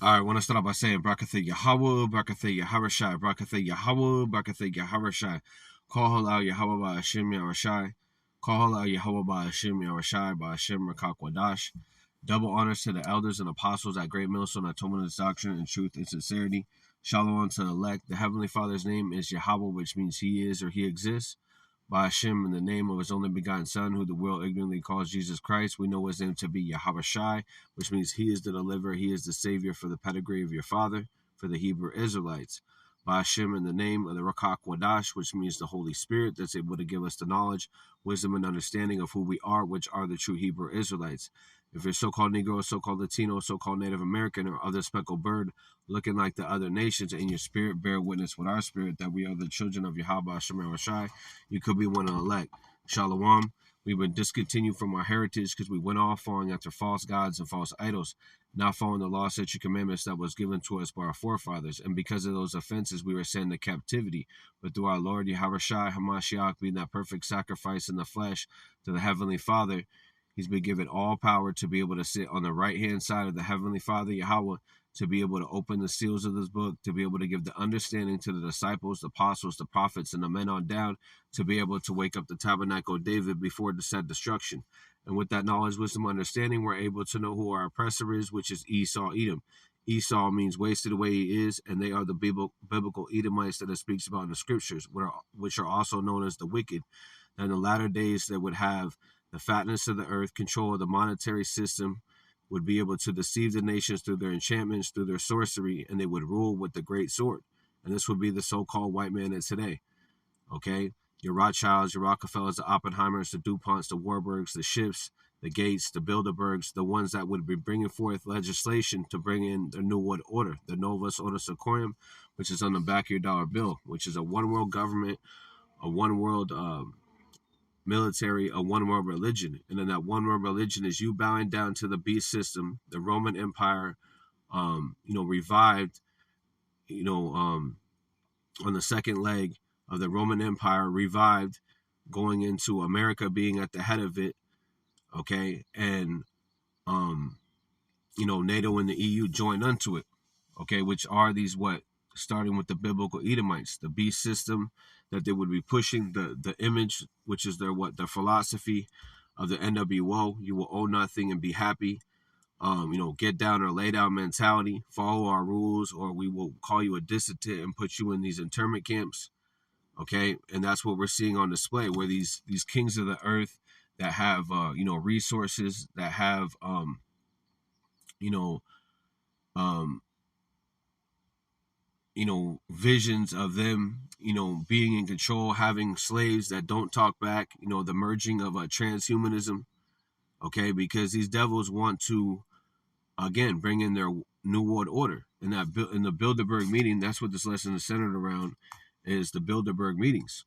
All right, I want to start off by saying Brakatha Yahweh, Brakatha Yaharashai, Brakatha Yahweh, Brakatha Yaharashai. Call halal Yahweh by Hashem Yaharashai. Call halal Yahweh by Hashem Yaharashai by Hashem Rakak Wadash. Double honors to the elders and apostles at Great Millstone that told us doctrine and truth and sincerity. Shalom to the elect. The Heavenly Father's name is Yahweh, which means He is or He exists. By Hashem, in the name of His only begotten Son, who the world ignorantly calls Jesus Christ, we know His name to be Yahawashi, which means He is the deliverer, He is the Savior for the pedigree of your father, for the Hebrew Israelites. By Hashem, in the name of the Rakak Wadash, which means the Holy Spirit, that's able to give us the knowledge, wisdom, and understanding of who we are, which are the true Hebrew Israelites. If you're so-called Negro, so-called Latino, so-called Native American, or other speckled bird looking like the other nations, and your spirit bear witness with our spirit that we are the children of Yahweh Hashem Shai, you could be one of the elect. Shalom. We've been discontinued from our heritage because we went off following after false gods and false idols, not following the law, statutes, commandments that was given to us by our forefathers. And because of those offenses, we were sent into captivity. But through our Lord Yahweh Shai HaMashiach, being that perfect sacrifice in the flesh to the Heavenly Father, He's been given all power to be able to sit on the right-hand side of the Heavenly Father, Yahweh, to be able to open the seals of this book, to be able to give the understanding to the disciples, the apostles, the prophets, and the men on down, to be able to wake up the tabernacle of David before the said destruction. And with that knowledge, wisdom, understanding, we're able to know who our oppressor is, which is Esau, Edom. Esau means wasted the way he is, and they are the biblical Edomites that it speaks about in the scriptures, which are also known as the wicked. And in the latter days, they would have the fatness of the earth, control of the monetary system, would be able to deceive the nations through their enchantments, through their sorcery, and they would rule with the great sword. And this would be the so-called white man of today. Okay? Your Rothschilds, your Rockefellers, the Oppenheimers, the DuPonts, the Warburgs, the Schiffs, the Gates, the Bilderbergs, the ones that would be bringing forth legislation to bring in the New World Order, the Novus Ordo Seclorum, which is on the back of your dollar bill, which is a one-world government, a one-world military, a one world religion. And then that one world religion is you bowing down to the beast system, the Roman Empire, revived, on the second leg of the Roman Empire, revived, going into America being at the head of it. Okay. And, NATO and the EU joined unto it. Okay. Which are these starting with the biblical Edomites, the beast system that they would be pushing, the image, which is their philosophy of the NWO, you will own nothing and be happy, get down or lay down mentality, follow our rules, or we will call you a dissident and put you in these internment camps. Okay, and that's what we're seeing on display, where these kings of the earth that have resources, that have visions of them, being in control, having slaves that don't talk back, the merging of transhumanism, okay, because these devils want to, again, bring in their New World Order. And that in the Bilderberg meeting, that's what this lesson is centered around, is the Bilderberg meetings,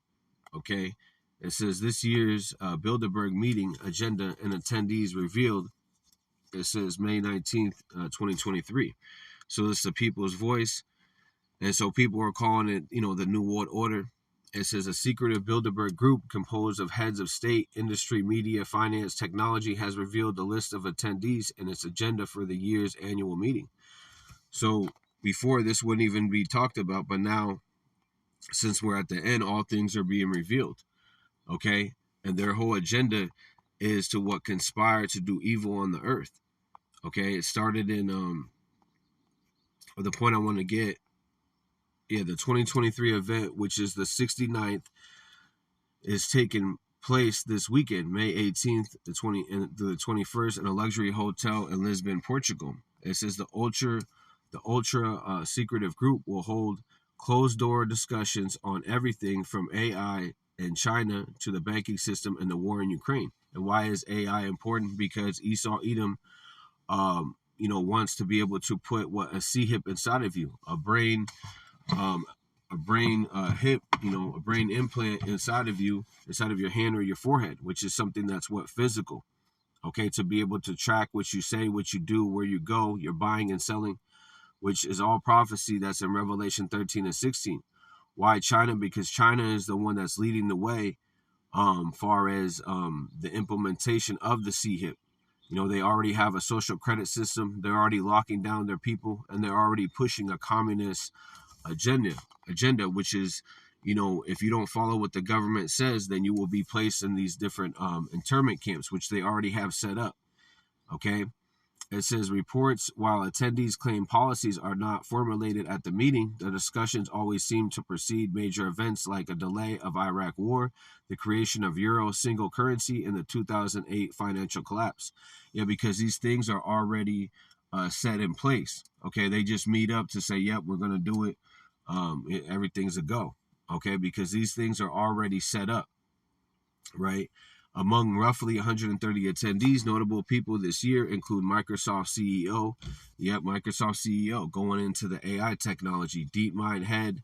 okay? It says this year's Bilderberg meeting agenda and attendees revealed. It says May 19th, 2023. So it's the people's voice. And so people are calling it, the New World Order. It says a secretive Bilderberg group composed of heads of state, industry, media, finance, technology has revealed the list of attendees and its agenda for the year's annual meeting. So before, this wouldn't even be talked about, but now, since we're at the end, all things are being revealed. Okay? And their whole agenda is to conspire to do evil on the earth. Okay? It started in the point I want to get. The 2023 event, which is the 69th, is taking place this weekend, May 18th to the 21st, in a luxury hotel in Lisbon, Portugal. It says the ultra secretive group will hold closed-door discussions on everything from AI and China to the banking system and the war in Ukraine. And why is AI important? Because Esau Edom, wants to be able to put a C-hip inside of you, a brain hip, a brain implant inside of you, inside of your hand or your forehead, which is something that's physical. Okay, to be able to track what you say, what you do, where you go, your buying and selling, which is all prophecy that's in Revelation 13 and 16. Why China? Because China is the one that's leading the way far as the implementation of the C-hip. They already have a social credit system. They're already locking down their people, and they're already pushing a communist agenda, which is, if you don't follow what the government says, then you will be placed in these different internment camps, which they already have set up. Okay. It says reports, while attendees claim policies are not formulated at the meeting, the discussions always seem to precede major events like a delay of Iraq war, the creation of Euro single currency, and the 2008 financial collapse. Yeah, because these things are already set in place. Okay, they just meet up to say, yep, we're going to do it. Everything's a go. Okay, because these things are already set up, right? Among roughly 130 attendees, notable people this year include Microsoft CEO. Yep, Microsoft CEO going into the AI technology. DeepMind head,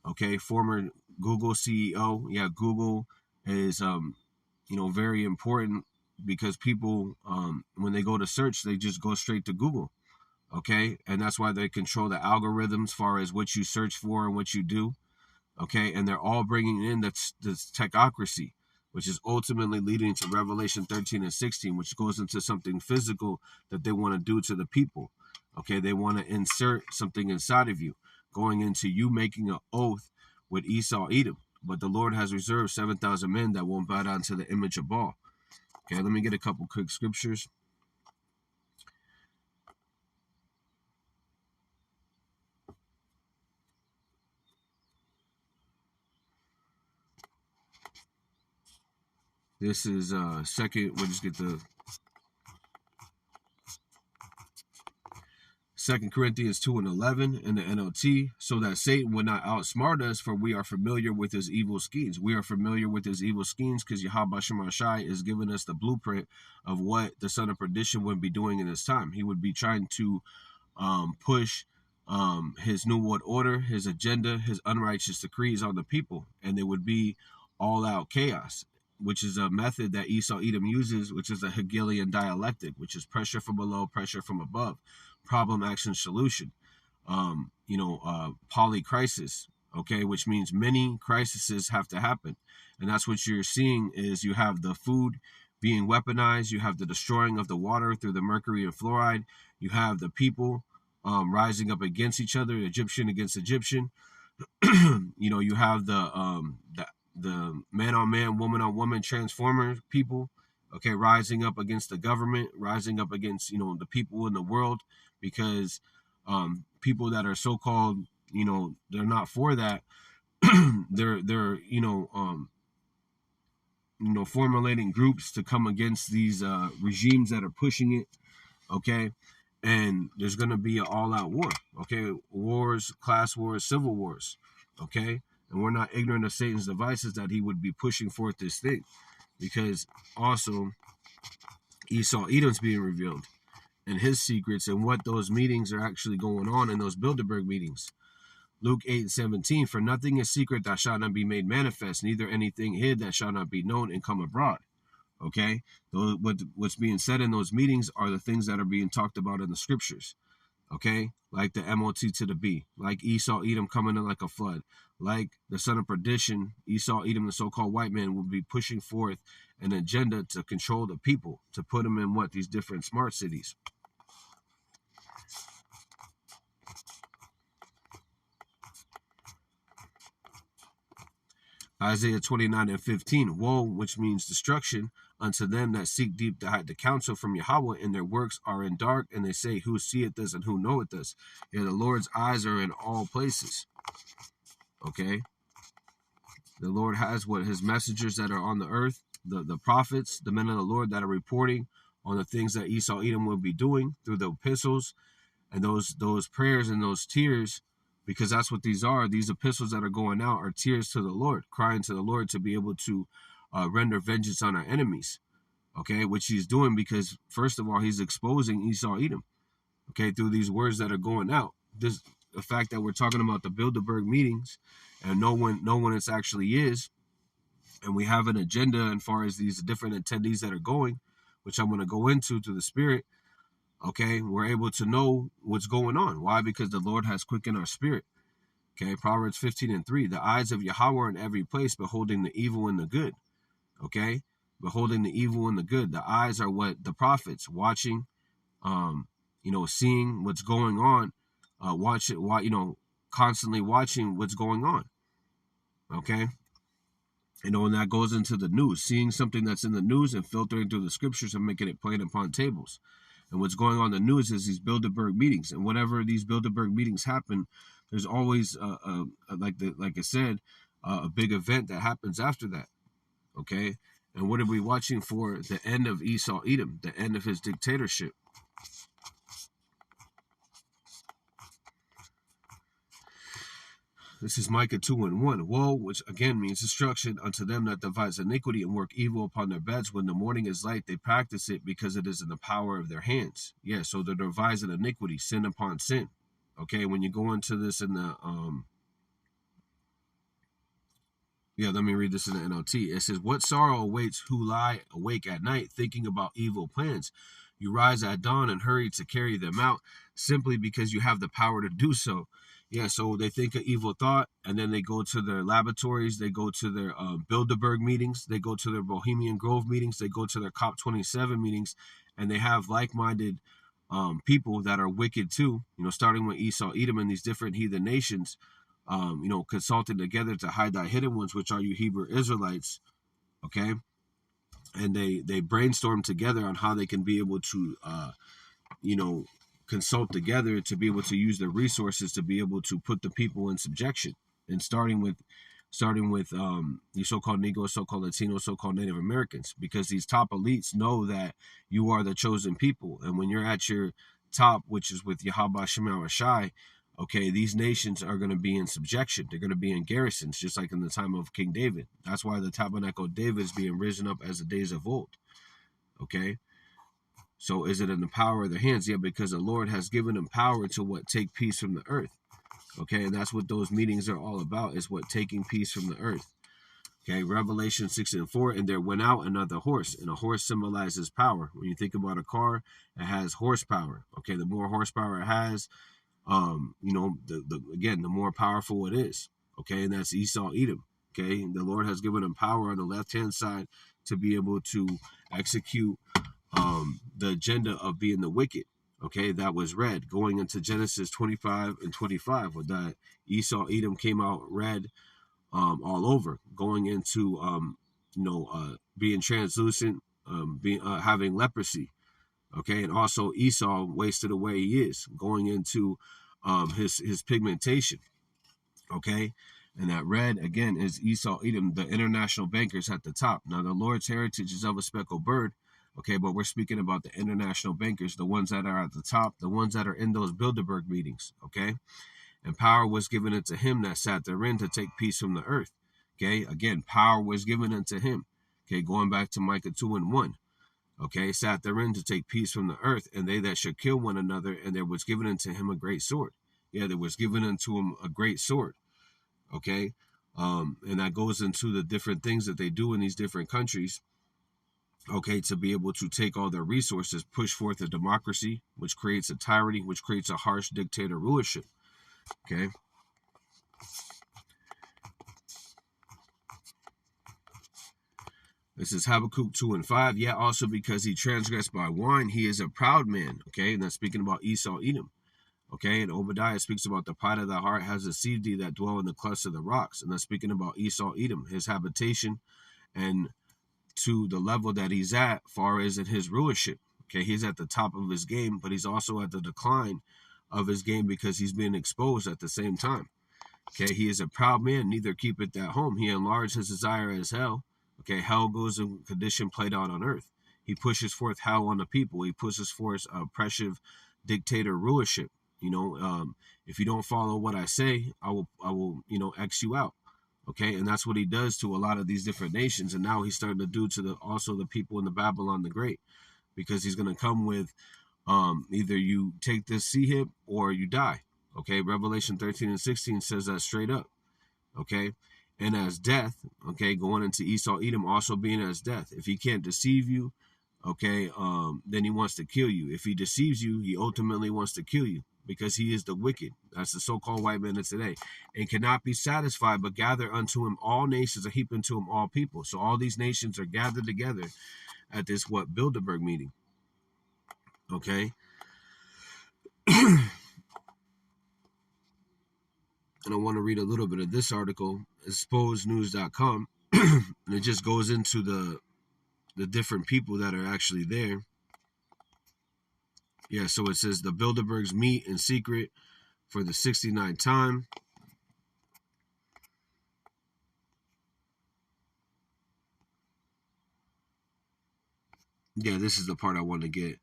okay, former Google CEO. Yeah, Google is, very important because people, when they go to search, they just go straight to Google. Okay, and that's why they control the algorithms as far as what you search for and what you do. Okay, and they're all bringing in this technocracy, which is ultimately leading to Revelation 13 and 16, which goes into something physical that they want to do to the people. Okay, they want to insert something inside of you, going into you making an oath with Esau Edom. But the Lord has reserved 7,000 men that won't bow down to the image of Baal. Okay, let me get a couple quick scriptures. This is second. We'll just get the 2 Corinthians 2 and 11 in the NLT, so that Satan would not outsmart us, for we are familiar with his evil schemes. We are familiar with his evil schemes because Yahweh Shemashai is giving us the blueprint of what the son of perdition would be doing in this time. He would be trying to push his New World Order, his agenda, his unrighteous decrees on the people, and it would be all-out chaos, which is a method that Esau Edom uses, which is a Hegelian dialectic, which is pressure from below, pressure from above, problem, action, solution. Polycrisis, okay, which means many crises have to happen. And that's what you're seeing is you have the food being weaponized, you have the destroying of the water through the mercury and fluoride, you have the people rising up against each other, Egyptian against Egyptian. You have the man on man, woman on woman transformer people, okay, rising up against the government, rising up against the people in the world, because people that are so called, they're not for that. they're formulating groups to come against these regimes that are pushing it. Okay, and there's going to be an all-out war. Okay, wars, class wars, civil wars. Okay, and we're not ignorant of Satan's devices that he would be pushing forth this thing, because also Esau Edom's being revealed and his secrets and what those meetings are actually going on in those Bilderberg meetings. Luke 8 and 17, for nothing is secret that shall not be made manifest, neither anything hid that shall not be known and come abroad. Okay, what's being said in those meetings are the things that are being talked about in the scriptures. Okay, like the MOT to the B, like Esau Edom coming in like a flood, like the son of perdition, Esau Edom, the so-called white man, will be pushing forth an agenda to control the people, to put them in these different smart cities. Isaiah 29 and 15, woe, which means destruction, unto them that seek deep to hide the counsel from Yahweh, and their works are in dark, and they say, who seeth this and who knoweth this? Yeah, the Lord's eyes are in all places. Okay? The Lord has his messengers that are on the earth, the prophets, the men of the Lord that are reporting on the things that Esau Edom will be doing through the epistles and those prayers and those tears, because that's what these are. These epistles that are going out are tears to the Lord, crying to the Lord to be able to render vengeance on our enemies, okay, which he's doing because, first of all, he's exposing Esau Edom, okay, through these words that are going out. The fact that we're talking about the Bilderberg meetings and no one it actually is, and we have an agenda as far as these different attendees that are going, which I'm going to go into through the Spirit. Okay, we're able to know what's going on. Why? Because the Lord has quickened our spirit. Okay, Proverbs 15 and 3, the eyes of Yahweh are in every place, beholding the evil and the good. Okay, beholding the evil and the good. The eyes are what the prophets watching, seeing what's going on, constantly watching what's going on. Okay. And that goes into the news, seeing something that's in the news and filtering through the scriptures and making it plain upon tables. And what's going on in the news is these Bilderberg meetings. And whenever these Bilderberg meetings happen, there's always, like I said, a big event that happens after that. Okay. And what are we watching for? The end of Esau Edom, the end of his dictatorship. This is Micah 2:1. Woe, which again means destruction, unto them that devise iniquity and work evil upon their beds. When the morning is light, they practice it because it is in the power of their hands. Yeah, so they're devising iniquity, sin upon sin. Okay, when you go into this in the let me read this in the NLT. It says, what sorrow awaits who lie awake at night, thinking about evil plans. You rise at dawn and hurry to carry them out, simply because you have the power to do so. Yeah, so they think an evil thought, and then they go to their laboratories, they go to their Bilderberg meetings, they go to their Bohemian Grove meetings, they go to their COP27 meetings, and they have like-minded people that are wicked too, starting with Esau, Edom, and these different heathen nations, consulting together to hide thy hidden ones, which are you Hebrew Israelites, okay? And they brainstorm together on how they can be able to, consult together to be able to use their resources to be able to put the people in subjection. And starting with the so-called Negro, so-called Latino, so-called Native Americans, because these top elites know that you are the chosen people. And when you're at your top, which is with Yahweh Shem Shai, okay, these nations are going to be in subjection. They're going to be in garrisons, just like in the time of King David. That's why the tabernacle of David is being risen up as the days of old. Okay? So is it in the power of their hands? Yeah, because the Lord has given them power to take peace from the earth. Okay, and that's what those meetings are all about, is taking peace from the earth. Okay, Revelation 6:4, and there went out another horse, and a horse symbolizes power. When you think about a car, it has horsepower. Okay, the more horsepower it has, the more powerful it is. Okay, and that's Esau Edom. Okay, the Lord has given him power on the left-hand side to be able to execute the agenda of being the wicked. Okay, that was red. Going into Genesis 25:25, with that Esau Edom came out red all over. Going into being translucent, having leprosy. Okay, and also Esau wasted away he is, going into his pigmentation. Okay, and that red again is Esau Edom, the international bankers at the top. Now the Lord's heritage is of a speckled bird. Okay, but we're speaking about the international bankers, the ones that are at the top, the ones that are in those Bilderberg meetings. Okay, and power was given unto him that sat therein to take peace from the earth. Okay, again, power was given unto him. Okay, going back to Micah 2:1. Okay, sat therein to take peace from the earth, and they that should kill one another, and there was given unto him a great sword. Yeah, there was given unto him a great sword. Okay, and that goes into the different things that they do in these different countries. Okay, to be able to take all their resources, push forth a democracy, which creates a tyranny, which creates a harsh dictator rulership. Okay. This is Habakkuk 2:5. Yeah, also because he transgressed by wine, he is a proud man. Okay, and that's speaking about Esau Edom. Okay, and Obadiah speaks about the pride of the heart has deceived thee that dwell in the clefts of the rocks. And that's speaking about Esau Edom, his habitation, and to the level that he's at, far as in his rulership. Okay, he's at the top of his game, but he's also at the decline of his game because he's being exposed at the same time. Okay, he is a proud man, neither keepeth at home. He enlarged his desire as hell. Okay, hell goes in condition played out on earth. He pushes forth hell on the people. He pushes forth oppressive dictator rulership. If you don't follow what I say, I will, X you out. Okay, and that's what he does to a lot of these different nations, and now he's starting to do to the people in the Babylon the Great, because he's going to come with either you take this sea hip or you die. Okay, Revelation 13:16 says that straight up. Okay, and as death. Okay, going into Esau Edom also being as death. If he can't deceive you, okay, then he wants to kill you. If he deceives you, he ultimately wants to kill you because he is the wicked. That's the so-called white man of today, and cannot be satisfied, but gather unto him all nations, a heap unto him all people. So all these nations are gathered together at this Bilderberg meeting. Okay, and I want to read a little bit of this article, exposednews.com, and it just goes into the different people that are actually there. Yeah, so it says the Bilderbergs meet in secret for the 69th time. Yeah, this is the part I want to get.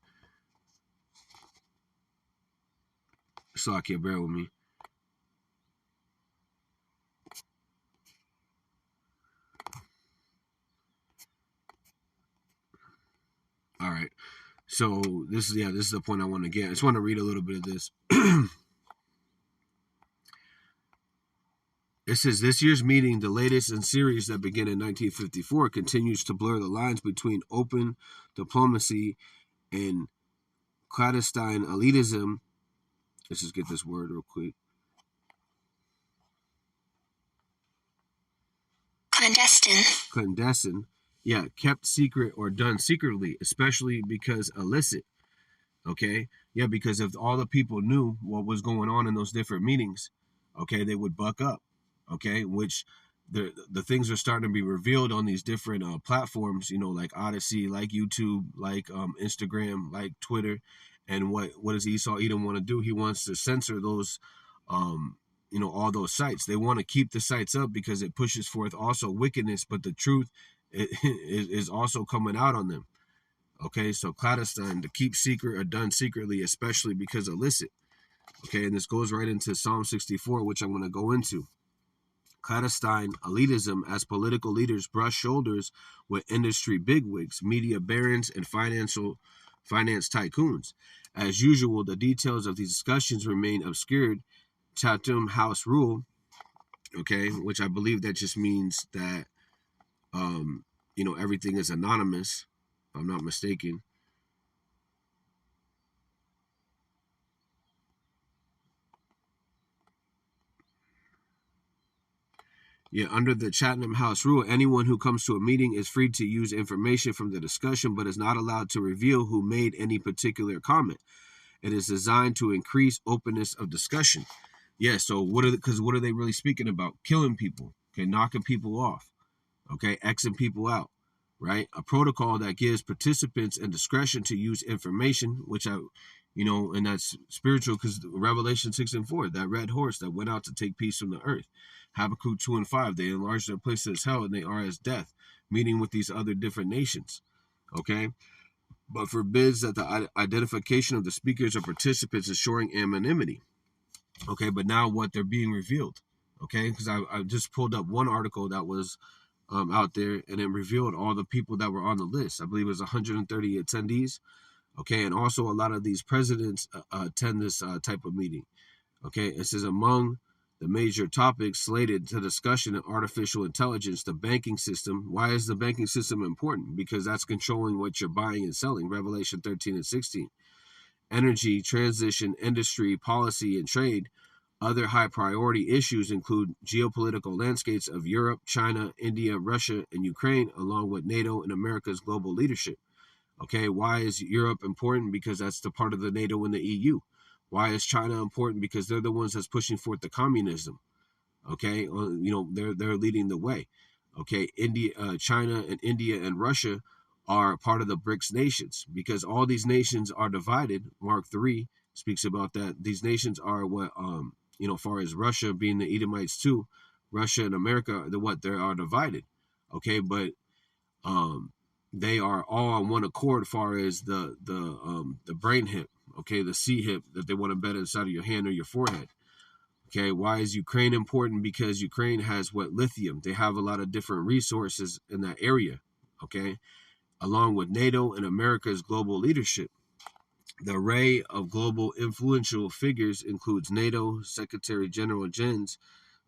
So I can't bear with me. All right. So this is the point I want to get. I just want to read a little bit of this. It says this year's meeting, the latest in series that began in 1954, continues to blur the lines between open diplomacy and clandestine elitism. Let's just get this word real quick. Clandestine. Yeah, kept secret or done secretly, especially because illicit. Okay. Yeah, because if all the people knew what was going on in those different meetings, okay, they would buck up. Okay, which the things are starting to be revealed on these different platforms, like Odyssey, like YouTube, like Instagram, like Twitter. And what does Esau Edom want to do? He wants to censor those all those sites. They want to keep the sites up because it pushes forth also wickedness, but the truth is also coming out on them. Okay, so clandestine, to keep secret or done secretly, especially because illicit. Okay, and this goes right into Psalm 64, which I'm going to go into. Clandestine elitism as political leaders brush shoulders with industry bigwigs, media barons, and finance tycoons. As usual, the details of these discussions remain obscured. Chatham House rule, okay, which I believe that just means that everything is anonymous, if I'm not mistaken. Yeah, under the Chatham House rule, anyone who comes to a meeting is free to use information from the discussion, but is not allowed to reveal who made any particular comment. It is designed to increase openness of discussion. Yeah, so what are they really speaking about? Killing people, okay, knocking people off, okay, Xing people out, right? A protocol that gives participants and discretion to use information, which and that's spiritual because Revelation 6 and 4, that red horse that went out to take peace from the earth. Habakkuk 2 and 5, they enlarge their place as hell and they are as death, meeting with these other different nations, okay? But forbids that the identification of the speakers or participants is showing anonymity. Okay, but now what they're being revealed. Okay, because I just pulled up one article that was out there and it revealed all the people that were on the list. I believe it was 130 attendees. Okay, and also a lot of these presidents attend this type of meeting. Okay, it says among the major topics slated to discussion in artificial intelligence, the banking system. Why is the banking system important? Because that's controlling what you're buying and selling. Revelation 13 and 16. Energy, transition, industry, policy, and trade. Other high priority issues include geopolitical landscapes of Europe, China, India, Russia, and Ukraine, along with NATO and America's global leadership. Okay, why is Europe important? Because that's the part of the NATO and the EU. Why is China important? Because they're the ones that's pushing forth the communism. Okay, they're leading the way. Okay, China, and India and Russia are part of the BRICS nations because all these nations are divided. Mark 3 speaks about that. These nations are what far as Russia being the Edomites too, Russia and America, they are divided. Okay, but they are all on one accord as far as the brain hip, okay, the C hip that they want to bet inside of your hand or your forehead. Okay, why is Ukraine important? Because Ukraine has lithium. They have a lot of different resources in that area. Okay, along with NATO and America's global leadership. The array of global influential figures includes NATO Secretary General Jens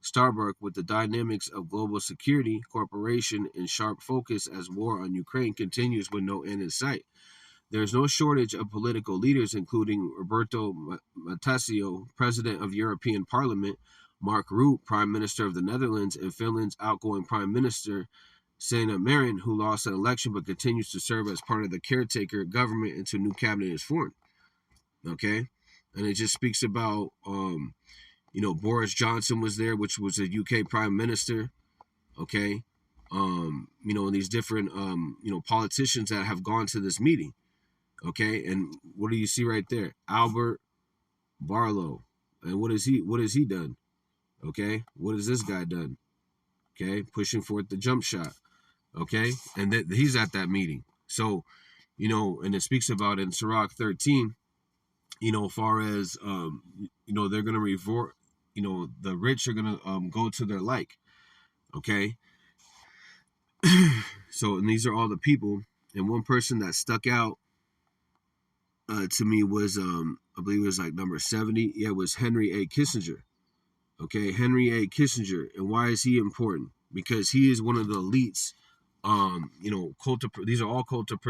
Stoltenberg with the dynamics of global security cooperation in sharp focus as war on Ukraine continues with no end in sight. There's no shortage of political leaders, including Roberto Matasio, President of European Parliament, Mark Rutte, Prime Minister of the Netherlands, and Finland's outgoing Prime Minister, Sanna Marin, who lost an election but continues to serve as part of the caretaker government until new cabinet is formed. Okay? And it just speaks about, Boris Johnson was there, which was a UK Prime Minister. Okay? And these different, politicians that have gone to this meeting. Okay, and what do you see right there? Albert Barlow. And what has he done? Okay, what has this guy done? Okay, pushing forth the jump shot. Okay, and he's at that meeting. So, and it speaks about in Sirach 13, as far as they're gonna revert, the rich are gonna go to their like. Okay. So, and these are all the people, and one person that stuck out to me was I believe it was like number 70. Yeah, it was Henry A. Kissinger. Okay, Henry A. Kissinger. And why is he important? Because he is one of the elites. These are all cult of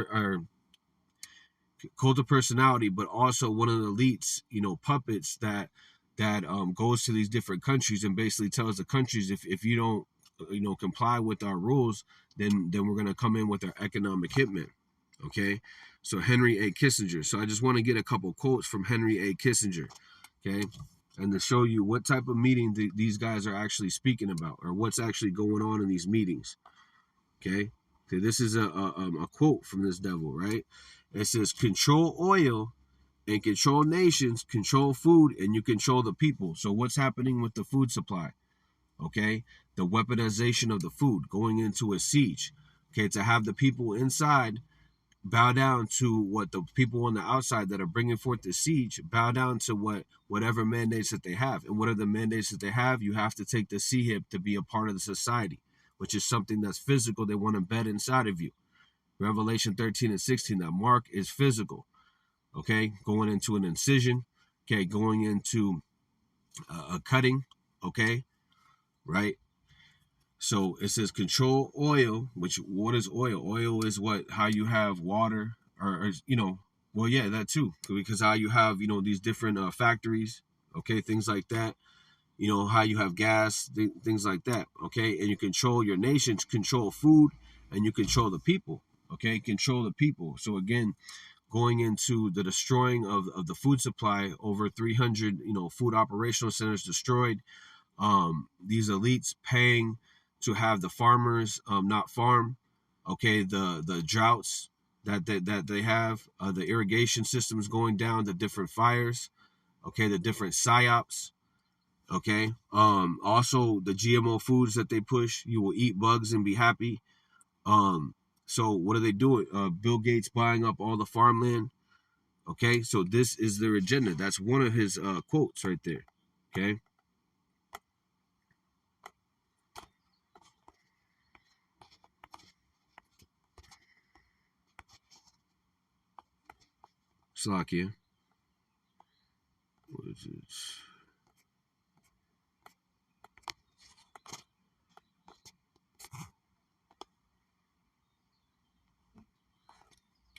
personality, but also one of the elites, puppets that goes to these different countries and basically tells the countries, if you don't comply with our rules, then we're gonna come in with our economic hitmen. Okay, so Henry A. Kissinger. So I just want to get a couple quotes from Henry A. Kissinger, okay, and to show you what type of meeting these guys are actually speaking about, or what's actually going on in these meetings. Okay, this is a quote from this devil, right? It says, "Control oil and control nations, control food, and you control the people." So what's happening with the food supply? Okay, the weaponization of the food, going into a siege. Okay, to have the people inside bow down to what the people on the outside that are bringing forth the siege bow down to whatever mandates that they have. And what are the mandates that they have? You have to take the C-hip to be a part of the society, which is something that's physical. They want to embed inside of you. Revelation 13 and 16, that mark is physical. Okay, going into an incision. Okay, going into a cutting. Okay, right? So it says control oil, what is oil? Oil is how you have water or well, yeah, that too. Because how you have, these different factories, okay, things like that, how you have gas, things like that, okay? And you control your nations, control food, and you control the people, okay? Control the people. So again, going into the destroying of the food supply, over 300, food operational centers destroyed. These elites paying to have the farmers not farm. Okay, the droughts that they have, the irrigation systems going down, the different fires. Okay, the different psyops. Okay, also the GMO foods that they push. You will eat bugs and be happy. So what are they doing? Bill Gates buying up all the farmland. Okay, so this is their agenda. That's one of his quotes right there. Okay. Slovakia. What is it?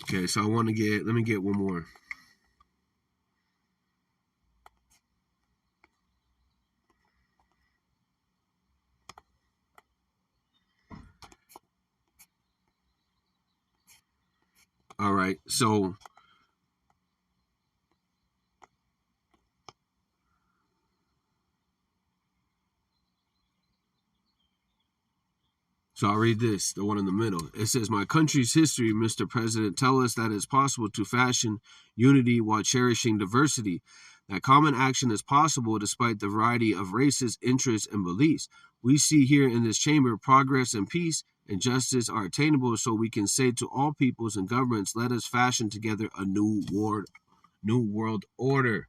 Okay, so let me get one more. All right, so I'll read this, the one in the middle. It says, "My country's history, Mr. President, tell us that it's possible to fashion unity while cherishing diversity, that common action is possible despite the variety of races, interests, and beliefs. We see here in this chamber progress and peace and justice are attainable, so we can say to all peoples and governments, let us fashion together a new world order.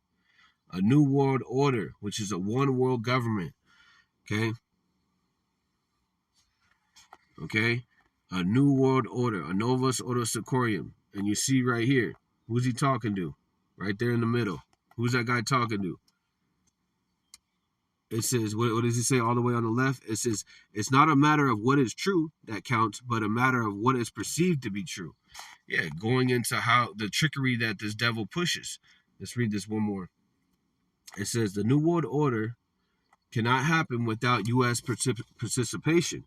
A new world order, which is a one world government." Okay? Okay? A new world order, a novus ordo seclorum. And you see right here, who's he talking to? Right there in the middle. Who's that guy talking to? It says, what does he say all the way on the left? It says, it's not a matter of what is true that counts, but a matter of what is perceived to be true. Yeah, going into how the trickery that this devil pushes. Let's read this one more. It says the New World Order cannot happen without U.S. participation.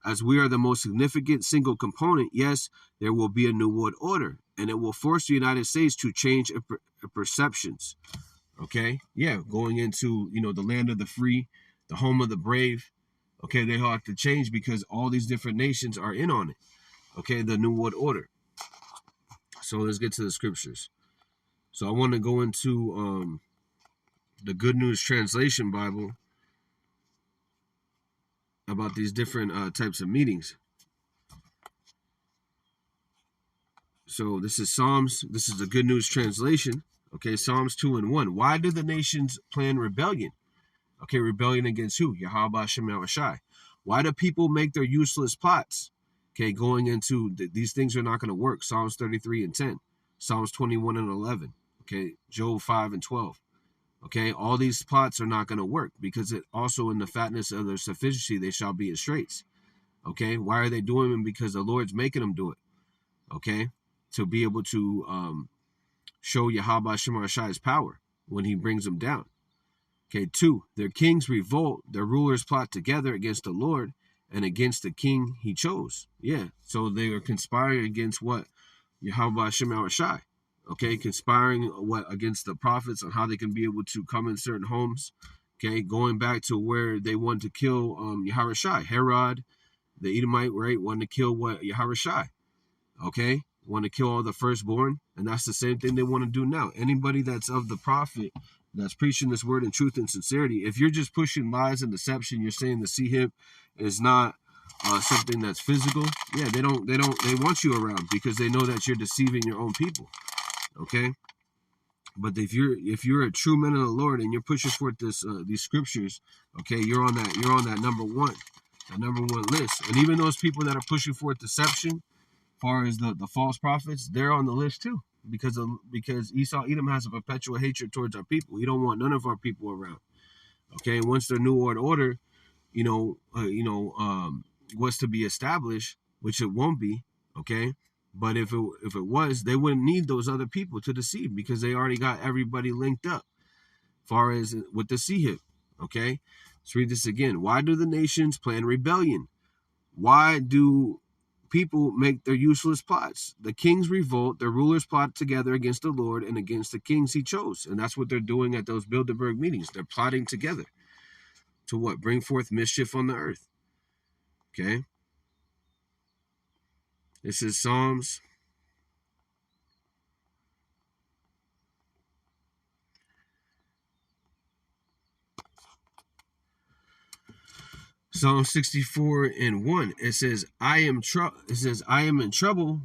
As we are the most significant single component, yes, there will be a New World Order, and it will force the United States to change perceptions. Okay, yeah, going into the land of the free, the home of the brave. Okay, they have to change because all these different nations are in on it. Okay, the New World Order. So let's get to the scriptures. So I want to go into the Good News Translation Bible about these different types of meetings. So this is Psalms. This is the Good News Translation. Okay, Psalms 2:1. Why do the nations plan rebellion? Okay, rebellion against who? Yahweh Hashem Yahushai. Why do people make their useless plots? Okay, going into these things are not going to work. Psalms 33:10. Psalms 21:11. Okay, Job 5:12. Okay, all these plots are not going to work because it also in the fatness of their sufficiency they shall be as straits. Okay, why are they doing them? Because the Lord's making them do it. Okay, to be able to show Yahweh Shema Shai's power when he brings them down. Okay, 2, their kings revolt, their rulers plot together against the Lord and against the king he chose. Yeah, so they are conspiring against what? Yahweh Shema Shai. Okay, conspiring what against the prophets on how they can be able to come in certain homes. Okay, going back to where they wanted to kill Yahweh Shai. Herod, the Edomite, right, wanted to kill what? Yahweh Shai. Okay, want to kill all the firstborn, and that's the same thing they want to do now. Anybody that's of the prophet, that's preaching this word in truth and sincerity, if you're just pushing lies and deception, you're saying the Sihib is not something that's physical. Yeah, they want you around because they know that you're deceiving your own people. Okay, but if you're a true man of the Lord and you're pushing forth these scriptures, okay, you're on that number one list. And even those people that are pushing forth deception, far as the false prophets, they're on the list too, because Esau Edom has a perpetual hatred towards our people. He don't want none of our people around. Okay, once the New World Order, was to be established, which it won't be. Okay, but if it was, they wouldn't need those other people to deceive because they already got everybody linked up. Far as with the Sihib. Okay, let's read this again. Why do the nations plan rebellion? Why do people make their useless plots? The kings revolt, their rulers plot together against the Lord and against the kings he chose. And that's what they're doing at those Bilderberg meetings. They're plotting together to what? Bring forth mischief on the earth. Okay. This is Psalms. Psalm 64:1. It says, I am in trouble,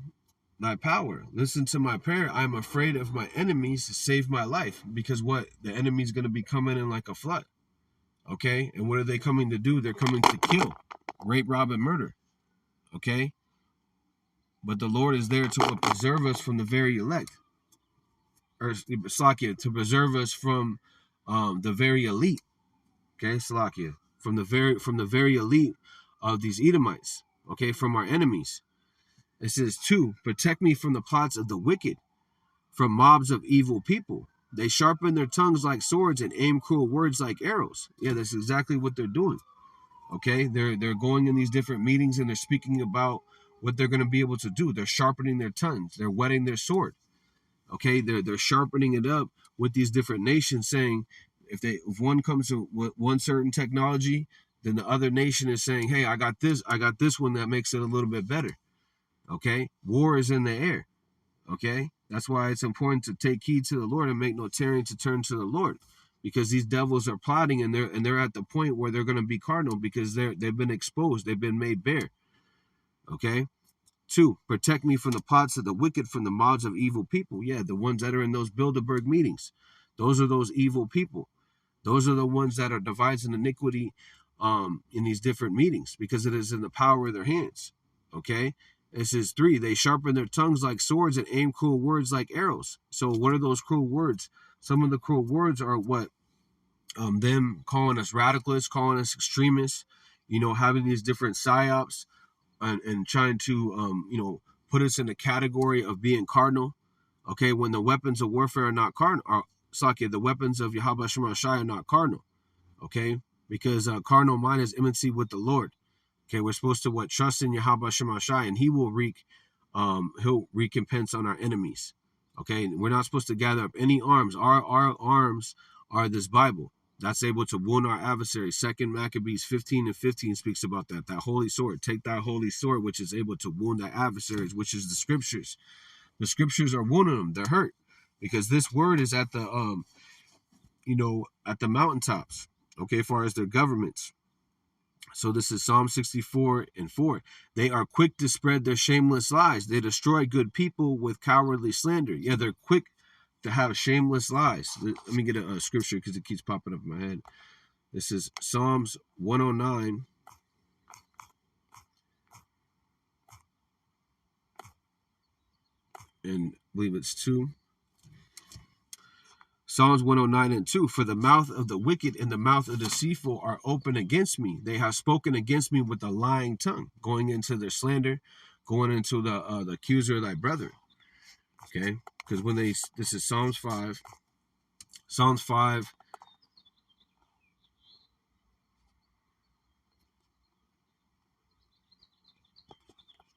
thy power. Listen to my prayer. I'm afraid of my enemies. Save my life. Because what? The enemy's going to be coming in like a flood. Okay? And what are they coming to do? They're coming to kill, rape, rob, and murder. Okay? But the Lord is there to preserve us from the very elect. Or Slakia, to preserve us from the very elite. Okay, Slakia. From the very elite of these Edomites. Okay, from our enemies. It says, 2, protect me from the plots of the wicked, from mobs of evil people. They sharpen their tongues like swords and aim cruel words like arrows. Yeah, that's exactly what they're doing. Okay, they're going in these different meetings and they're speaking about what they're going to be able to do. They're sharpening their tongues. They're whetting their sword. Okay, they're sharpening it up with these different nations, saying if one comes to one certain technology, then the other nation is saying, hey, I got this one that makes it a little bit better. Okay, war is in the air. Okay, that's why it's important to take heed to the Lord and make no tarrying to turn to the Lord, because these devils are plotting and they're at the point where they're going to be cardinal because they've been exposed, they've been made bare. Okay. 2, protect me from the plots of the wicked, from the mobs of evil people. Yeah, the ones that are in those Bilderberg meetings. Those are those evil people. Those are the ones that are devising iniquity in these different meetings because it is in the power of their hands. Okay? It says 3, they sharpen their tongues like swords and aim cruel words like arrows. So what are those cruel words? Some of the cruel words are what? Them calling us radicalists, calling us extremists, having these different psyops, and trying to put us in the category of being carnal. Okay, when the weapons of warfare are not carnal, the weapons of Yahweh Shema Shai are not carnal. Okay, because carnal mind is enmity with the Lord. Okay, we're supposed to trust in Yahweh Shema Shai, and he'll recompense on our enemies. Okay, we're not supposed to gather up any arms. Our arms are this Bible that's able to wound our adversaries. 2 Maccabees 15:15 speaks about that holy sword. Take that holy sword, which is able to wound our adversaries, which is the scriptures. The scriptures are wounding them. They're hurt because this word is at the at the mountaintops. Okay, as far as their governments. So this is Psalm 64:4. They are quick to spread their shameless lies. They destroy good people with cowardly slander. Yeah, they're quick to have shameless lies. Let me get a scripture because it keeps popping up in my head. This is Psalms 109. And I believe it's 2. Psalms 109:2. For the mouth of the wicked and the mouth of the deceitful are open against me. They have spoken against me with a lying tongue, going into their slander, going into the accuser of thy brethren. Okay, because this is Psalms 5. Psalms 5.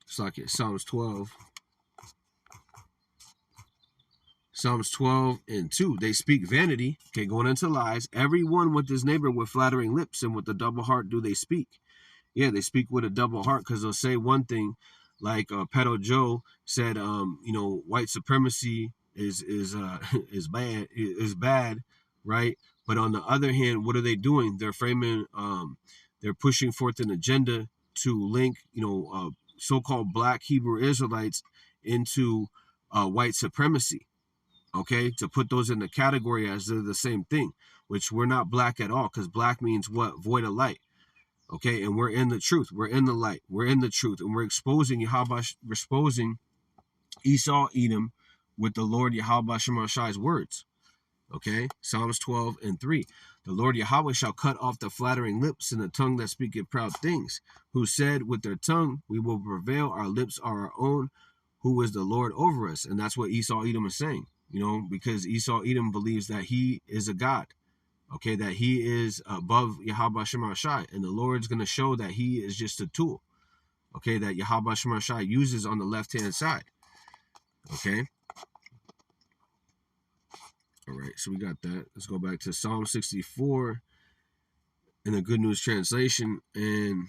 It's like it. Psalms 12. Psalms 12:2. They speak vanity. Okay, going into lies. Everyone with his neighbor with flattering lips, and with a double heart do they speak. Yeah, they speak with a double heart because they'll say one thing, like Pedo Joe said, white supremacy is bad, right? But on the other hand, what are they doing? They're framing, they're pushing forth an agenda to link, so-called Black Hebrew Israelites into white supremacy. Okay, to put those in the category as they're the same thing, which we're not black at all, because black means what? Void of light. Okay, and we're in the truth. We're in the light. We're in the truth, and we're exposing Esau, Edom, with the Lord Yahweh Shema Shai's words. Okay, Psalms 12:3. The Lord Yahweh shall cut off the flattering lips and the tongue that speaketh proud things, who said with their tongue, we will prevail, our lips are our own, who is the Lord over us. And that's what Esau, Edom is saying, because Esau, Edom believes that he is a God. Okay, that he is above Yahweh Shema Shai, and the Lord's going to show that he is just a tool. Okay, that Yahweh Shema Shai uses on the left-hand side. Okay. All right, so we got that. Let's go back to Psalm 64 in the Good News Translation. And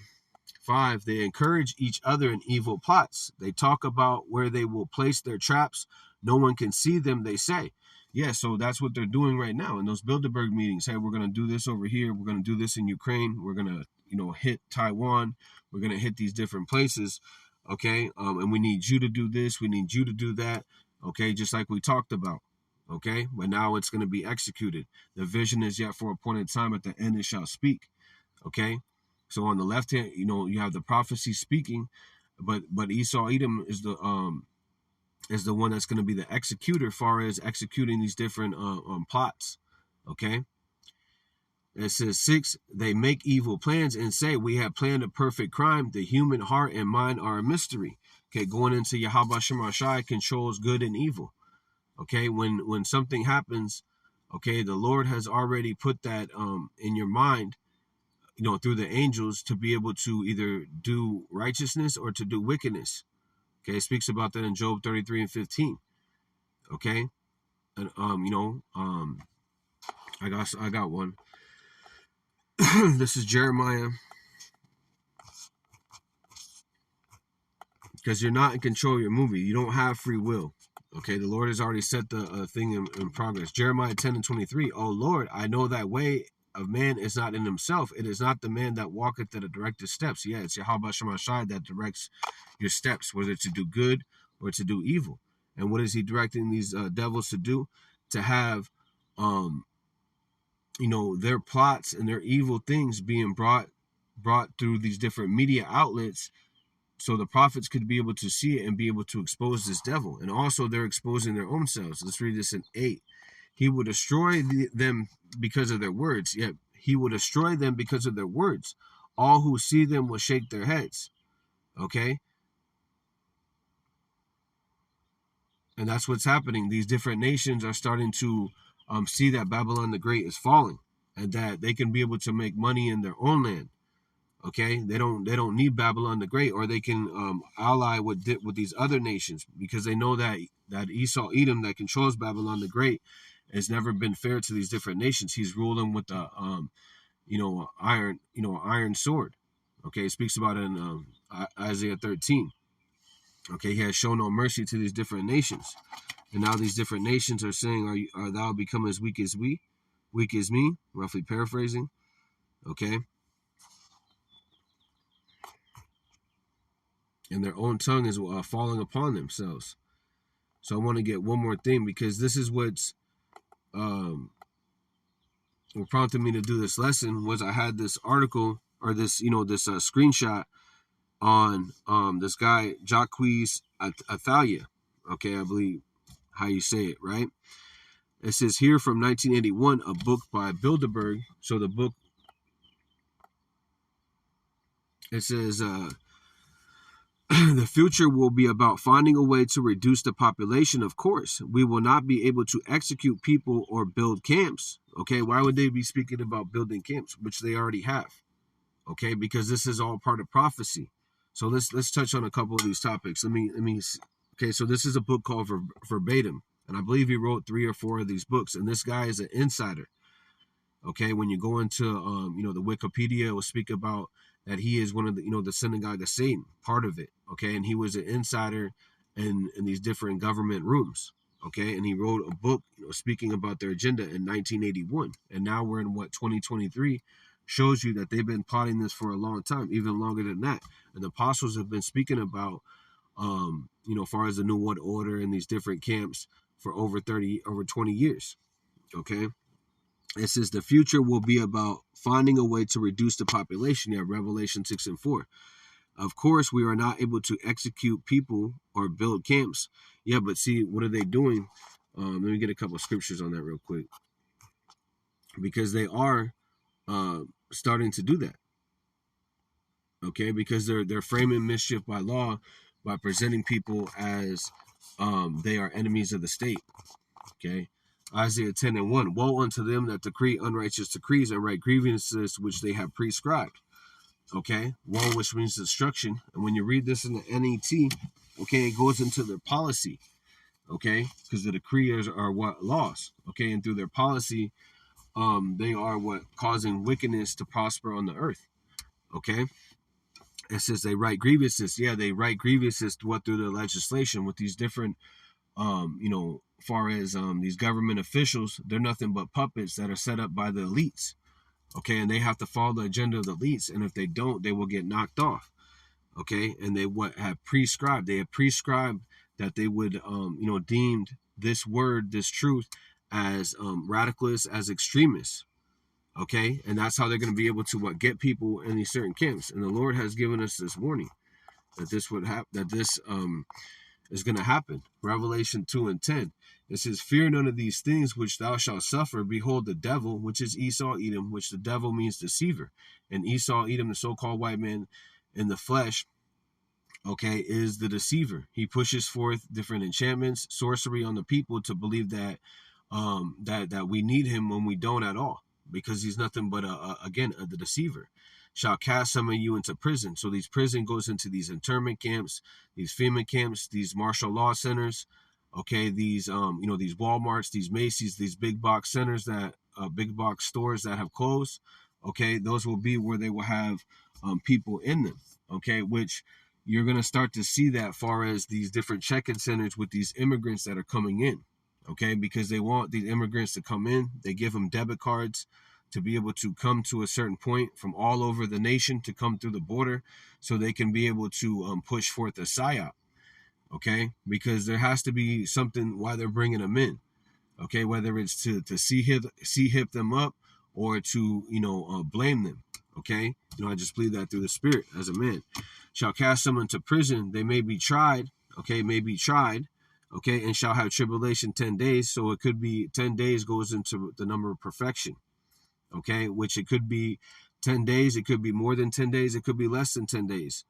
5, they encourage each other in evil plots. They talk about where they will place their traps. No one can see them, they say. Yeah, so that's what they're doing right now in those Bilderberg meetings. Hey, we're going to do this over here. We're going to do this in Ukraine. We're going to, hit Taiwan. We're going to hit these different places. Okay, and we need you to do this. We need you to do that. Okay, just like we talked about. Okay, but now it's going to be executed. The vision is yet for a appointed time. At the end, it shall speak. Okay, so on the left hand, you have the prophecy speaking, but Esau Edom is the one that's going to be the executor, as far as executing these different plots. Okay. It says 6, they make evil plans and say, we have planned a perfect crime. The human heart and mind are a mystery. Okay, going into Yahweh Shema Shai controls good and evil. Okay, when something happens, okay, the Lord has already put that in your mind, through the angels, to be able to either do righteousness or to do wickedness. Okay, it speaks about that in Job 33:15. Okay, and I got one. This is Jeremiah. Because you're not in control of your movie. You don't have free will. Okay, the Lord has already set the thing in progress. Jeremiah 10:23. Oh Lord, I know that way of man is not in himself. It is not the man that walketh that direct his steps. Yeah, it's Yahweh Shema Shai that directs your steps, whether to do good or to do evil. And what is he directing these devils to do? To have, their plots and their evil things being brought through these different media outlets, so the prophets could be able to see it and be able to expose this devil. And also they're exposing their own selves. Let's read this in 8. He will destroy them because of their words. Yet he will destroy them because of their words. All who see them will shake their heads. Okay. And that's what's happening. These different nations are starting to see that Babylon the Great is falling, and that they can be able to make money in their own land. Okay, they don't need Babylon the Great, or they can ally with these other nations, because they know that Esau Edom, that controls Babylon the Great, has never been fair to these different nations. He's ruling with a iron sword. Okay, it speaks about it in Isaiah 13. Okay, he has shown no mercy to these different nations, and now these different nations are saying, "Are thou become as weak as we, weak as me?" Roughly paraphrasing. Okay. And their own tongue is falling upon themselves. So I want to get one more thing, because this is what's what prompted me to do this lesson. Was I had this article, or this screenshot on this guy Jacques Athalia. Okay, I believe how you say it, right? It says here from 1981, a book by Bilderberg. So the book, it says the future will be about finding a way to reduce the population. Of course, we will not be able to execute people or build camps. Okay, why would they be speaking about building camps, which they already have? Okay, because this is all part of prophecy. So let's touch on a couple of these topics. Let me. Okay, so this is a book called Verbatim, and I believe he wrote 3 or 4 of these books. And this guy is an insider. Okay, when you go into the Wikipedia, it will speak about that he is one of the synagogue of Satan, part of it. Okay, and he was an insider in these different government rooms. Okay, and he wrote a book speaking about their agenda in 1981, and now we're in 2023. Shows you that they've been plotting this for a long time, even longer than that. And the apostles have been speaking about as far as the New World Order and these different camps for over 20 years. Okay. It says the future will be about finding a way to reduce the population. Yeah, Revelation 6:4. Of course, we are not able to execute people or build camps. Yeah, but see, what are they doing? Let me get a couple of scriptures on that real quick, because they are starting to do that. Okay, because they're framing mischief by law, by presenting people as they are enemies of the state. Okay. Isaiah 10:1. Woe unto them that decree unrighteous decrees and write grievances which they have prescribed. Okay. Woe, which means destruction. And when you read this in the NET, okay, it goes into their policy. Okay. Because the decrees are what? Laws. Okay. And through their policy, they are what? Causing wickedness to prosper on the earth. Okay. It says they write grievances. Yeah, they write grievances through the legislation with these different far as these government officials. They're nothing but puppets that are set up by the elites. Okay, and they have to follow the agenda of the elites, and if they don't, they will get knocked off. Okay, and they have prescribed that they would deemed this word, this truth, as radicalists, as extremists. Okay, and that's how they're going to be able to get people in these certain camps. And the Lord has given us this warning that this would happen, that this is going to happen. Revelation 2:10. It says, "Fear none of these things which thou shalt suffer. Behold, the devil, which is Esau Edom," which the devil means deceiver, and Esau Edom, the so-called white man in the flesh, okay, is the deceiver. He pushes forth different enchantments, sorcery on the people to believe that that we need him when we don't at all, because he's nothing but the deceiver. Shall cast some of you into prison. So these prison goes into these internment camps, these FEMA camps, these martial law centers. Okay, these these Walmarts, these Macy's, these big box centers that big box stores that have closed. Okay, those will be where they will have people in them. Okay, which you're gonna start to see that far as these different check-in centers with these immigrants that are coming in. Okay, because they want these immigrants to come in. They give them debit cards to be able to come to a certain point from all over the nation to come through the border, so they can be able to push forth a psyop. Okay, because there has to be something why they're bringing them in. Okay, whether it's to see hip them up, or to blame them. Okay, I just believe that through the Spirit as a man. Shall cast someone to prison, they may be tried. Okay, may be tried. Okay, and shall have tribulation 10 days. So it could be 10 days goes into the number of perfection. Okay, which it could be 10 days, it could be more than 10 days, it could be less than 10 days.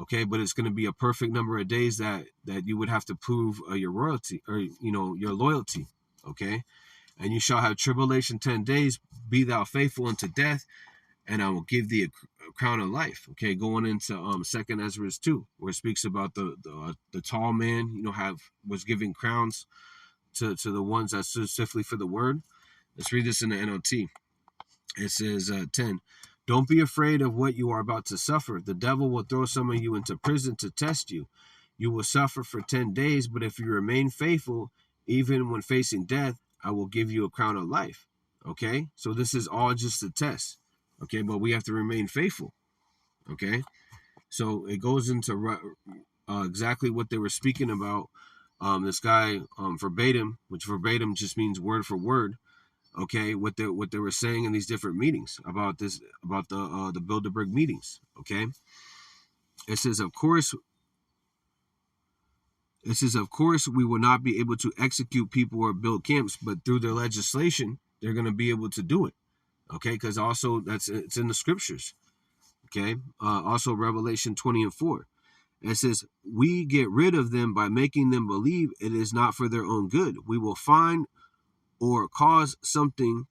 Okay, but it's going to be a perfect number of days that you would have to prove your royalty, or your loyalty. Okay, and you shall have tribulation 10 days. Be thou faithful unto death, and I will give thee a crown of life. Okay, going into Second Ezra 2, where it speaks about the tall man, was giving crowns to the ones that stood stiffly for the word. Let's read this in the NLT. It says 10. Don't be afraid of what you are about to suffer. The devil will throw some of you into prison to test you. You will suffer for 10 days, but if you remain faithful, even when facing death, I will give you a crown of life. Okay, so this is all just a test. Okay, but we have to remain faithful. Okay, so it goes into exactly what they were speaking about. This guy verbatim, which verbatim just means word for word. Okay, what they were saying in these different meetings about the Bilderberg meetings. Okay, it says, of course, we will not be able to execute people or build camps, but through their legislation, they're going to be able to do it. Okay, because also it's in the scriptures. Okay, also Revelation 20:4. It says, we get rid of them by making them believe it is not for their own good. We will find or cause something,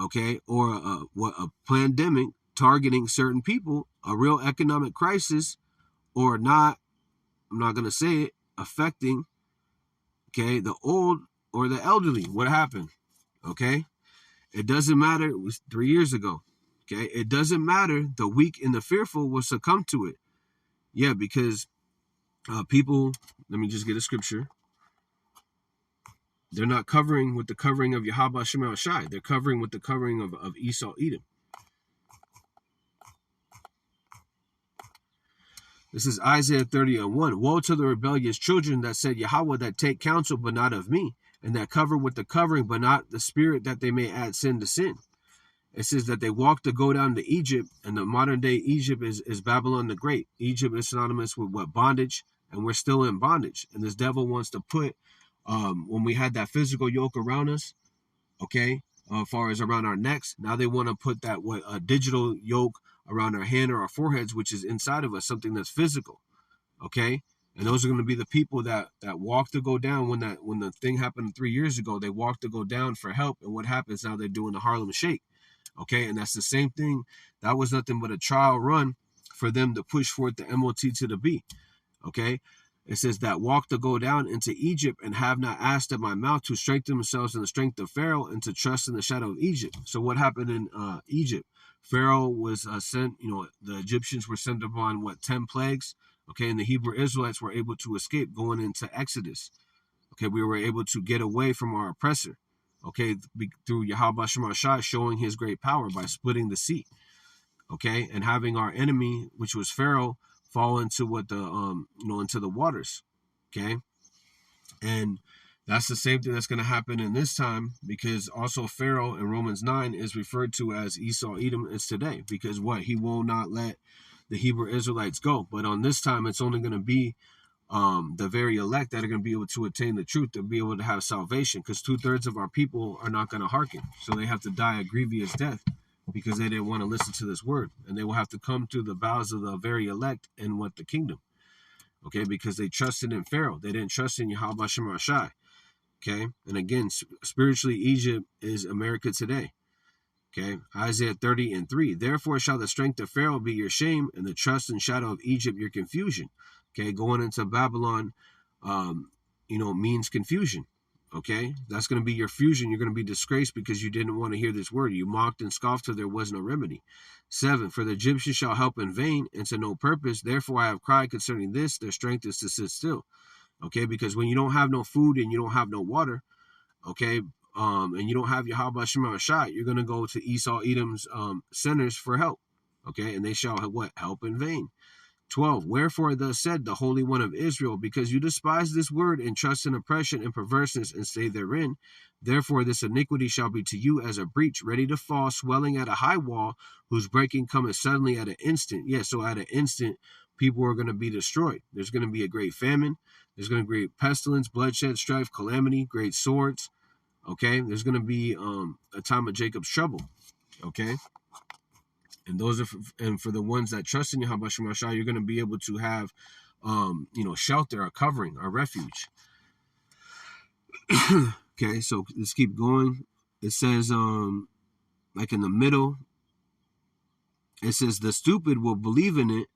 okay, or a pandemic targeting certain people, a real economic crisis, or not, I'm not going to say it, affecting, okay, the old or the elderly. What happened? Okay, it doesn't matter. It was 3 years ago. Okay, it doesn't matter. The weak and the fearful will succumb to it. Yeah, because people, let me just get a scripture. They're not covering with the covering of Yahweh Shema Shai. They're covering with the covering of Esau Edom. This is Isaiah 30:1. Woe to the rebellious children that said Yahweh, that take counsel, but not of me, and that cover with the covering, but not the spirit, that they may add sin to sin. It says that they walk to go down to Egypt, and the modern day Egypt is Babylon the Great. Egypt is synonymous with what? Bondage, and we're still in bondage. And this devil wants to put, when we had that physical yoke around us, okay, as far as around our necks, now they want to put that a digital yoke around our hand or our foreheads, which is inside of us, something that's physical, okay. And those are going to be the people that walk to go down. When the thing happened 3 years ago, they walked to go down for help, and what happens now? They're doing the Harlem Shake. Okay, and that's the same thing. That was nothing but a trial run for them to push forth the MOT to the B. Okay, it says that walk to go down into Egypt and have not asked at my mouth, to strengthen themselves in the strength of Pharaoh and to trust in the shadow of Egypt. So what happened in Egypt? Pharaoh was sent, the Egyptians were sent upon 10 plagues. Okay, and the Hebrew Israelites were able to escape going into Exodus. Okay, we were able to get away from our oppressor. Okay, through Yahweh Shema Shai showing his great power by splitting the sea. Okay, and having our enemy, which was Pharaoh, fall into into the waters. Okay, and that's the same thing that's going to happen in this time, because also Pharaoh in Romans 9 is referred to as Esau Edom is today, because he will not let the Hebrew Israelites go. But on this time, it's only going to be the very elect that are going to be able to attain the truth, to be able to have salvation, because 2/3 of our people are not going to hearken. So they have to die a grievous death because they didn't want to listen to this word. And they will have to come to the vows of the very elect and the kingdom. Okay, because they trusted in Pharaoh. They didn't trust in Yahweh Shema Shai. Okay, and again, spiritually, Egypt is America today. Okay, Isaiah 30:3. Therefore shall the strength of Pharaoh be your shame, and the trust and shadow of Egypt your confusion. Okay, going into Babylon, means confusion. Okay, that's going to be your fusion. You're going to be disgraced because you didn't want to hear this word. You mocked and scoffed till there was no remedy. 7. For the Egyptians shall help in vain and to no purpose. Therefore I have cried concerning this. Their strength is to sit still. Okay, because when you don't have no food and you don't have no water, okay, and you don't have Yahweh Shema Shai, you're going to go to Esau Edom's centers for help. Okay, and they shall help in vain. 12. Wherefore thus said the Holy One of Israel, because you despise this word and trust in oppression and perverseness and stay therein, therefore this iniquity shall be to you as a breach, ready to fall, swelling at a high wall, whose breaking cometh suddenly at an instant. Yes, so at an instant, people are going to be destroyed. There's going to be a great famine. There's going to be great pestilence, bloodshed, strife, calamity, great swords. Okay, there's going to be a time of Jacob's trouble. Okay, And those are and for the ones that trust in Yahweh Shem Shai, you're going to be able to have shelter, a covering, a refuge. Okay, so let's keep going. It says like in the middle, it says the stupid will believe in it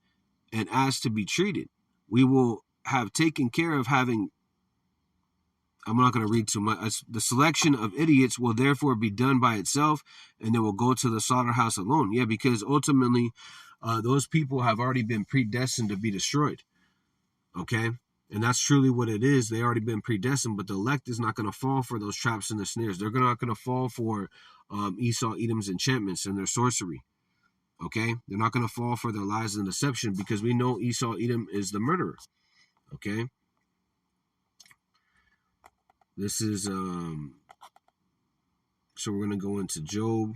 and ask to be treated. We will have taken care of having, I'm not going to read too much. The selection of idiots will therefore be done by itself, and they will go to the slaughterhouse alone. Yeah, because ultimately, those people have already been predestined to be destroyed. Okay? And that's truly what it is. They already been predestined, but the elect is not going to fall for those traps and the snares. They're not going to fall for Esau, Edom's enchantments and their sorcery. Okay? They're not going to fall for their lies and deception, because we know Esau, Edom is the murderer. Okay? This is, so we're going to go into Job.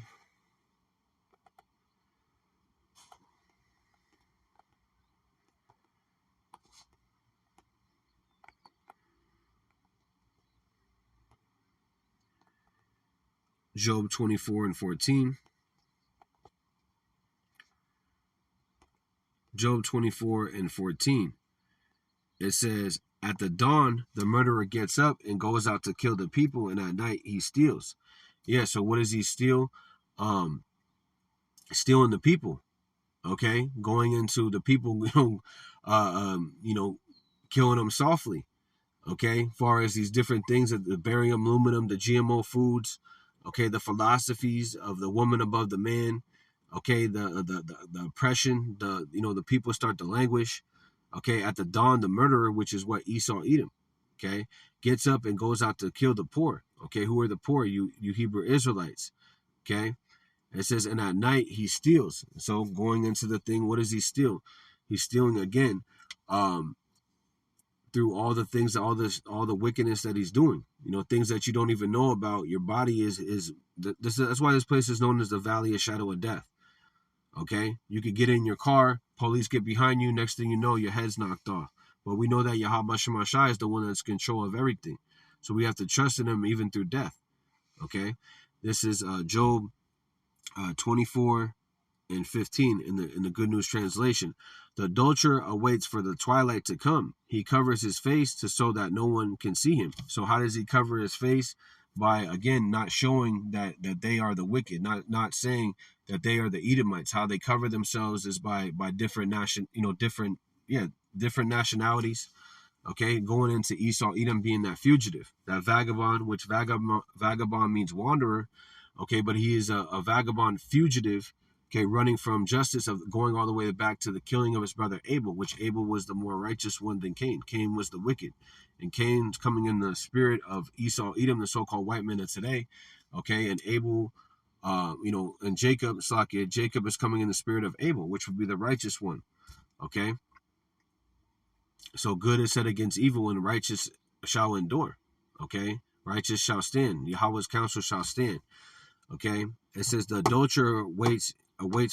Job 24 and 14. Job 24 and 14. It says, at the dawn, the murderer gets up and goes out to kill the people, and at night he steals. Yeah, so what does he steal? Stealing the people. Okay, going into the people, killing them softly. Okay, as far as these different things, the barium, aluminum, the GMO foods. Okay, the philosophies of the woman above the man. Okay, the oppression, the people start to languish. Okay, at the dawn, the murderer, which is what Esau Edom, okay, gets up and goes out to kill the poor. Okay, who are the poor? You Hebrew Israelites. Okay, it says, and at night he steals. So going into the thing, what does he steal? He's stealing again, through all the things, all the wickedness that he's doing. Things that you don't even know about. Your body that's why this place is known as the Valley of Shadow of Death. Okay, you could get in your car, police get behind you, next thing you know, your head's knocked off. But we know that Yahweh Shem Shai is the one that's in control of everything. So we have to trust in him even through death. Okay, this is Job 24 and 15 in the Good News Translation. The adulterer awaits for the twilight to come. He covers his face so that no one can see him. So how does he cover his face? By, again, not showing that they are the wicked, not saying that they are the Edomites. How they cover themselves is by different different nationalities. Okay, going into Esau, Edom being that fugitive, that vagabond, which vagabond means wanderer. Okay, but he is a vagabond fugitive. Okay, running from justice, of going all the way back to the killing of his brother Abel, which Abel was the more righteous one than Cain. Cain was the wicked. And Cain's coming in the spirit of Esau, Edom, the so-called white men of today. Okay, and Abel, and Jacob is coming in the spirit of Abel, which would be the righteous one. Okay, so good is set against evil, and righteous shall endure. Okay, righteous shall stand. Yahweh's counsel shall stand. Okay, it says the adulterer waits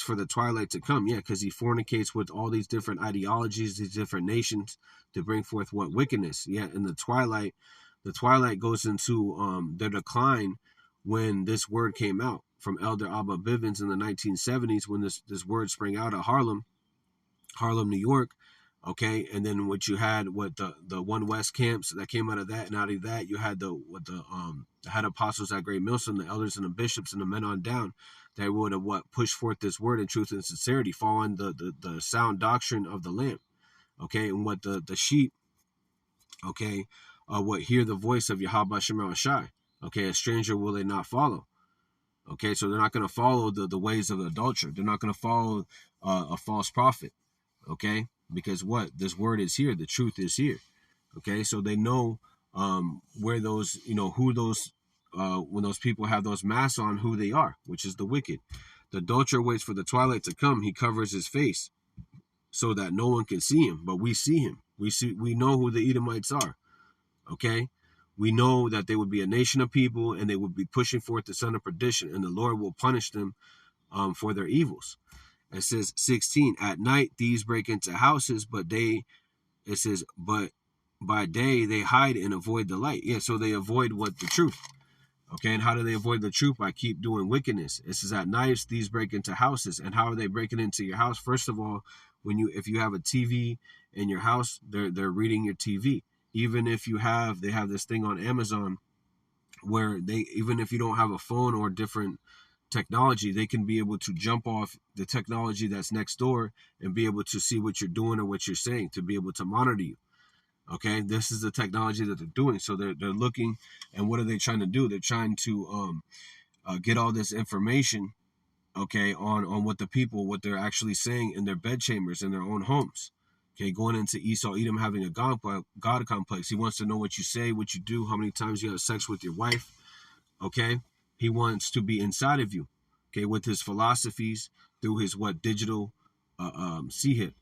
for the twilight to come. Yeah, because he fornicates with all these different ideologies, these different nations, to bring forth what? Wickedness. Yeah, in the twilight goes into their decline when this word came out from Elder Abba Bivens in the 1970s, when this word sprang out of Harlem, New York. Okay, and then what you had, the One West camps that came out of that, and out of that you had the head apostles at Great Millstone, the elders and the bishops and the men on down, that would have pushed forth this word in truth and sincerity, following the sound doctrine of the Lamb. Okay, and what the sheep, okay, what hear the voice of Yahweh Shem Shai. Okay, a stranger will they not follow. Okay, so they're not going to follow the ways of the adulterer. They're not going to follow a false prophet. Okay, because what? This word is here. The truth is here. Okay, so they know where those, who those, when those people have those masks on, who they are, which is the wicked. The adulterer waits for the twilight to come. He covers his face so that no one can see him, but we see him. We know who the Edomites are. Okay, we know that they would be a nation of people, and they would be pushing forth the son of perdition, and the Lord will punish them for their evils. It says 16, at night thieves break into houses, but by day they hide and avoid the light. Yeah, so they avoid what? The truth. Okay, and how do they avoid the truth? By keep doing wickedness. It says, at nights thieves break into houses. And how are they breaking into your house? First of all, if you have a TV in your house, they're reading your TV. Even if they have this thing on Amazon where even if you don't have a phone or different technology, they can be able to jump off the technology that's next door and be able to see what you're doing or what you're saying, to be able to monitor you. Okay, this is the technology that they're doing. So they're looking, and what are they trying to do? They're trying to get all this information, okay, on what they're actually saying in their bedchambers in their own homes. Okay, going into Esau Edom having a God complex. He wants to know what you say, what you do, how many times you have sex with your wife. Okay, he wants to be inside of you. Okay, with his philosophies through his digital hit.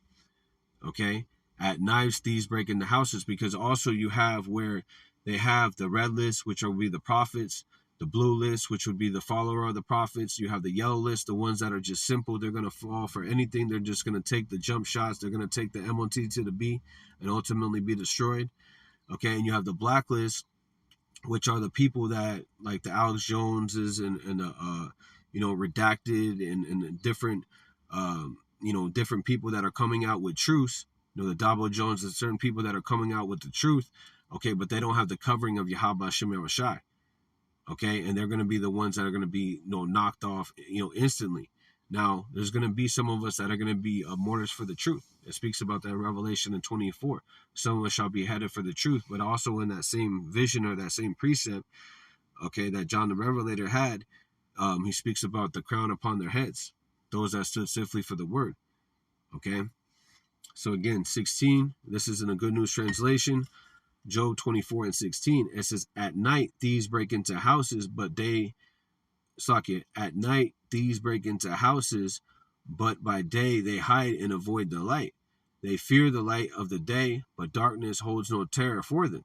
Okay, at knives thieves break into houses, because also you have where they have the red list, which will be the prophets, the blue list, which would be the follower of the prophets. You have the yellow list, the ones that are just simple. They're going to fall for anything. They're just going to take the jump shots. They're going to take the MOT to the B and ultimately be destroyed. Okay, and you have the blacklist, which are the people that, like the Alex Joneses and the redacted and different different people that are coming out with truth. The Dabo Jones and certain people that are coming out with the truth. Okay, but they don't have the covering of Yahweh Hashem Yahushai. Okay, and they're going to be the ones that are going to be knocked off instantly. Now, there's going to be some of us that are going to be martyrs for the truth. It speaks about that in Revelation in 24. Some of us shall be headed for the truth, but also in that same vision or that same precept, okay, that John the Revelator had, he speaks about the crown upon their heads, those that stood safely for the word. Okay, so again, 16, this is in a Good News translation, Job 24 and 16. It says, at night thieves break into houses, at night thieves break into houses, but by day they hide and avoid the light. They fear the light of the day, but darkness holds no terror for them.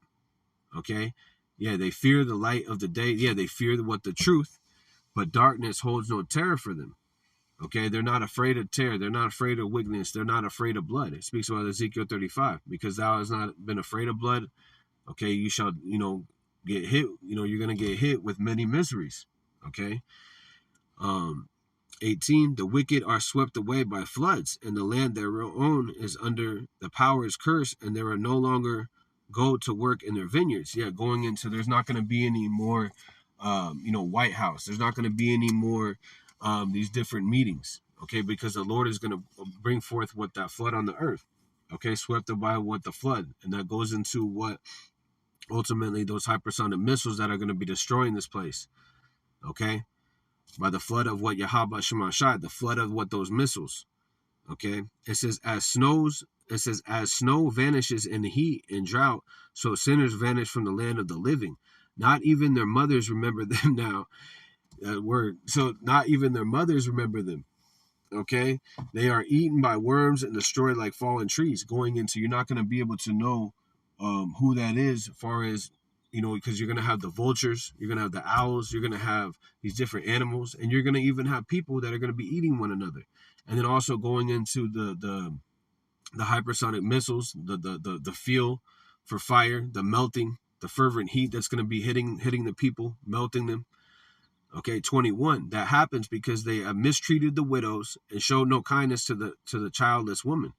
Okay? Yeah, they fear the light of the day. Yeah, they fear the truth, but darkness holds no terror for them. Okay? They're not afraid of terror. They're not afraid of wickedness. They're not afraid of blood. It speaks about Ezekiel 35. Because thou hast not been afraid of blood, okay, you shall, get hit. You're going to get hit with many miseries. Okay? 18, the wicked are swept away by floods, and the land their own is under the power's curse, and there are no longer go to work in their vineyards. Yeah, there's not going to be any more, White House. There's not going to be any more these different meetings, okay, because the Lord is going to bring forth what that flood on the earth, okay, swept away with the flood, and that goes into what ultimately those hypersonic missiles that are going to be destroying this place, okay, by the flood of what Yahweh Shemashai, the flood of what those missiles. Okay, it says as snow vanishes in the heat and drought, so sinners vanish from the land of the living. Not even their mothers remember them now. That word. So not even their mothers remember them. Okay, they are eaten by worms and destroyed like fallen trees. Going into, you're not going to be able to know who that is, as far as because you're going to have the vultures, you're going to have the owls, you're going to have these different animals, and you're going to even have people that are going to be eating one another. And then also going into the hypersonic missiles, the fuel for fire, the melting, the fervent heat that's going to be hitting the people, melting them. Okay, 21. That happens because they have mistreated the widows and showed no kindness to the childless woman.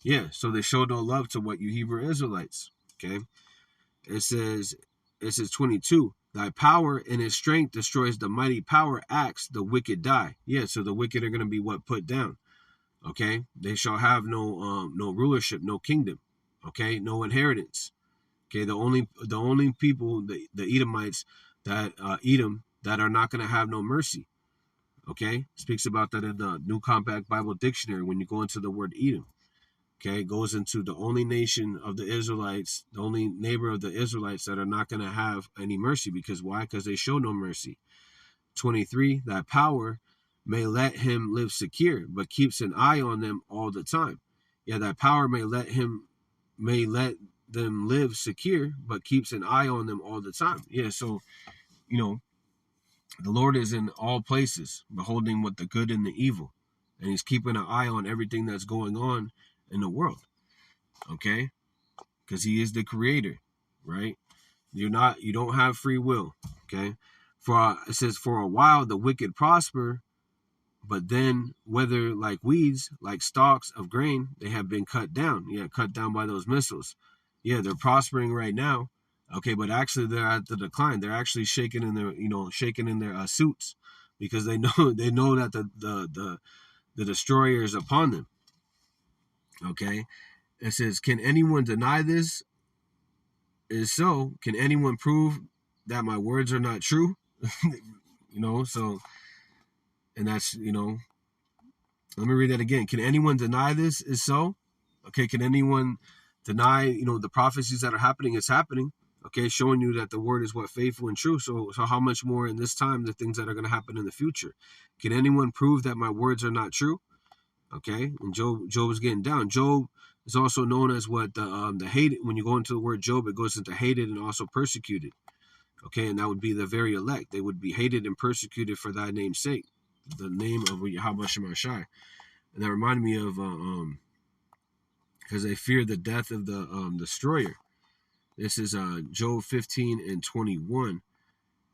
Yeah, so they showed no love to what you Hebrew Israelites. Okay, it says 22. Thy power and his strength destroys the mighty power acts, the wicked die. Yeah, so the wicked are going to be put down. Okay, they shall have no rulership, no kingdom. Okay, no inheritance. Okay, the only people, the Edomites that Edom, that are not going to have no mercy. Okay, speaks about that in the New Compact Bible Dictionary when you go into the word Edom. Okay, it goes into the only nation of the Israelites, the only neighbor of the Israelites that are not going to have any mercy. Because why? Because they show no mercy. 23, that power may let him live secure, but keeps an eye on them all the time. Yeah, that power may let them live secure, but keeps an eye on them all the time. Yeah, so, the Lord is in all places, beholding what the good and the evil. And he's keeping an eye on everything that's going on in the world. Okay? Because he is the creator, right? You don't have free will. Okay? It says, for a while the wicked prosper, but then whether like weeds, like stalks of grain, they have been cut down. Yeah, cut down by those missiles. Yeah, they're prospering right now. Okay, but actually they're at the decline. They're actually shaking in their, shaking in their suits, because they know that the destroyer is upon them. Okay, it says, can anyone deny this is so? Can anyone prove that my words are not true? So, and that's, let me read that again. Can anyone deny this is so? Okay, can anyone deny, the prophecies that are happening? It's happening. Okay, showing you that the word is what, faithful and true. So how much more in this time, the things that are going to happen in the future? Can anyone prove that my words are not true? Okay, and Job is getting down. Job is also known as what, the hated. When you go into the word Job, it goes into hated and also persecuted. Okay, and that would be the very elect. They would be hated and persecuted for thy name's sake, the name of Yahweh Shema Shai. And that reminded me of because they fear the death of the destroyer. This is Job 15:21.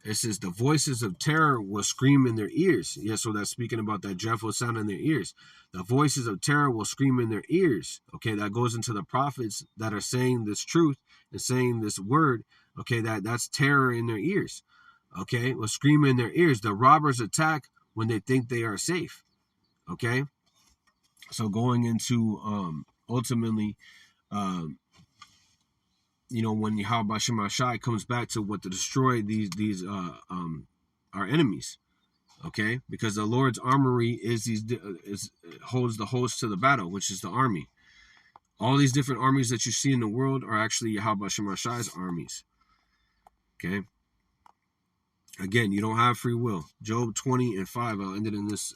It says, the voices of terror will scream in their ears. Yeah, so that's speaking about that dreadful sound in their ears. The voices of terror will scream in their ears. Okay, that goes into the prophets that are saying this truth and saying this word. Okay, that's terror in their ears. Okay, will scream in their ears. The robbers attack when they think they are safe. Okay, so going into ultimately, when Yahweh Shema Shai comes back to what to destroy these our enemies. Okay, because the Lord's armory holds the host to the battle, which is the army. All these different armies that you see in the world are actually Yahweh Shema Shai's armies. Okay. Again, you don't have free will. Job 20:5. I'll end it in this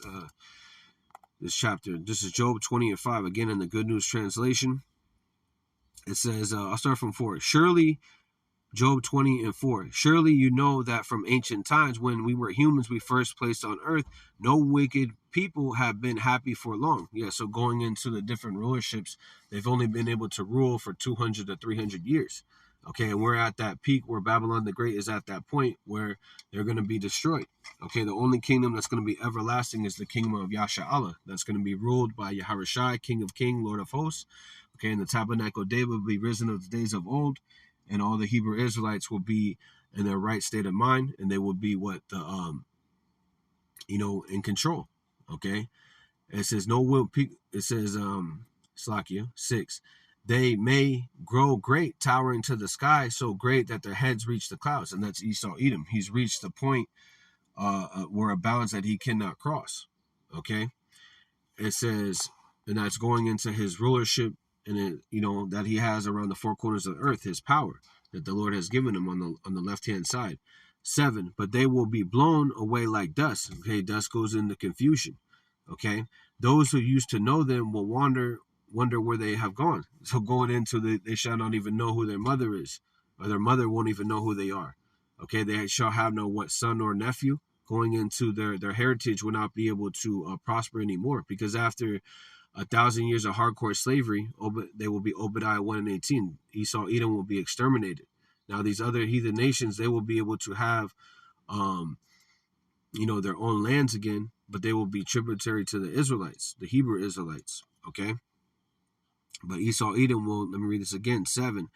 chapter. This is Job 20:5. Again, in the Good News Translation. It says, I'll start from 4. Surely, Job 20:4. Surely you know that from ancient times, when we were humans, we first placed on earth, no wicked people have been happy for long. Yeah, so going into the different rulerships, they've only been able to rule for 200 to 300 years. Okay, and we're at that peak where Babylon the Great is at that point where they're going to be destroyed. Okay, the only kingdom that's going to be everlasting is the kingdom of Yasha Allah. That's going to be ruled by Yahweh Shai, King of Kings, Lord of Hosts. Okay, and the tabernacle of David will be risen of the days of old, and all the Hebrew Israelites will be in their right state of mind, and they will be in control. Okay, it says it says Slakia 6. They may grow great, towering to the sky, so great that their heads reach the clouds. And that's Esau Edom. He's reached the point where a bounds that he cannot cross. Okay, it says, and that's going into his rulership, and that he has around the four corners of the earth, his power that the Lord has given him on the left hand side. 7. But they will be blown away like dust. Okay, dust goes into confusion. Okay, those who used to know them will wonder where they have gone. So going into they shall not even know who their mother is, or their mother won't even know who they are. Okay, they shall have no son or nephew. Going into their heritage will not be able to prosper anymore, because after 1,000 years of hardcore slavery, they will be Obadiah 1:18. Esau Edom will be exterminated. Now these other heathen nations, they will be able to have their own lands again, but they will be tributary to the Israelites, the Hebrew Israelites. Okay, but Esau Edom will, let me read this again, 7.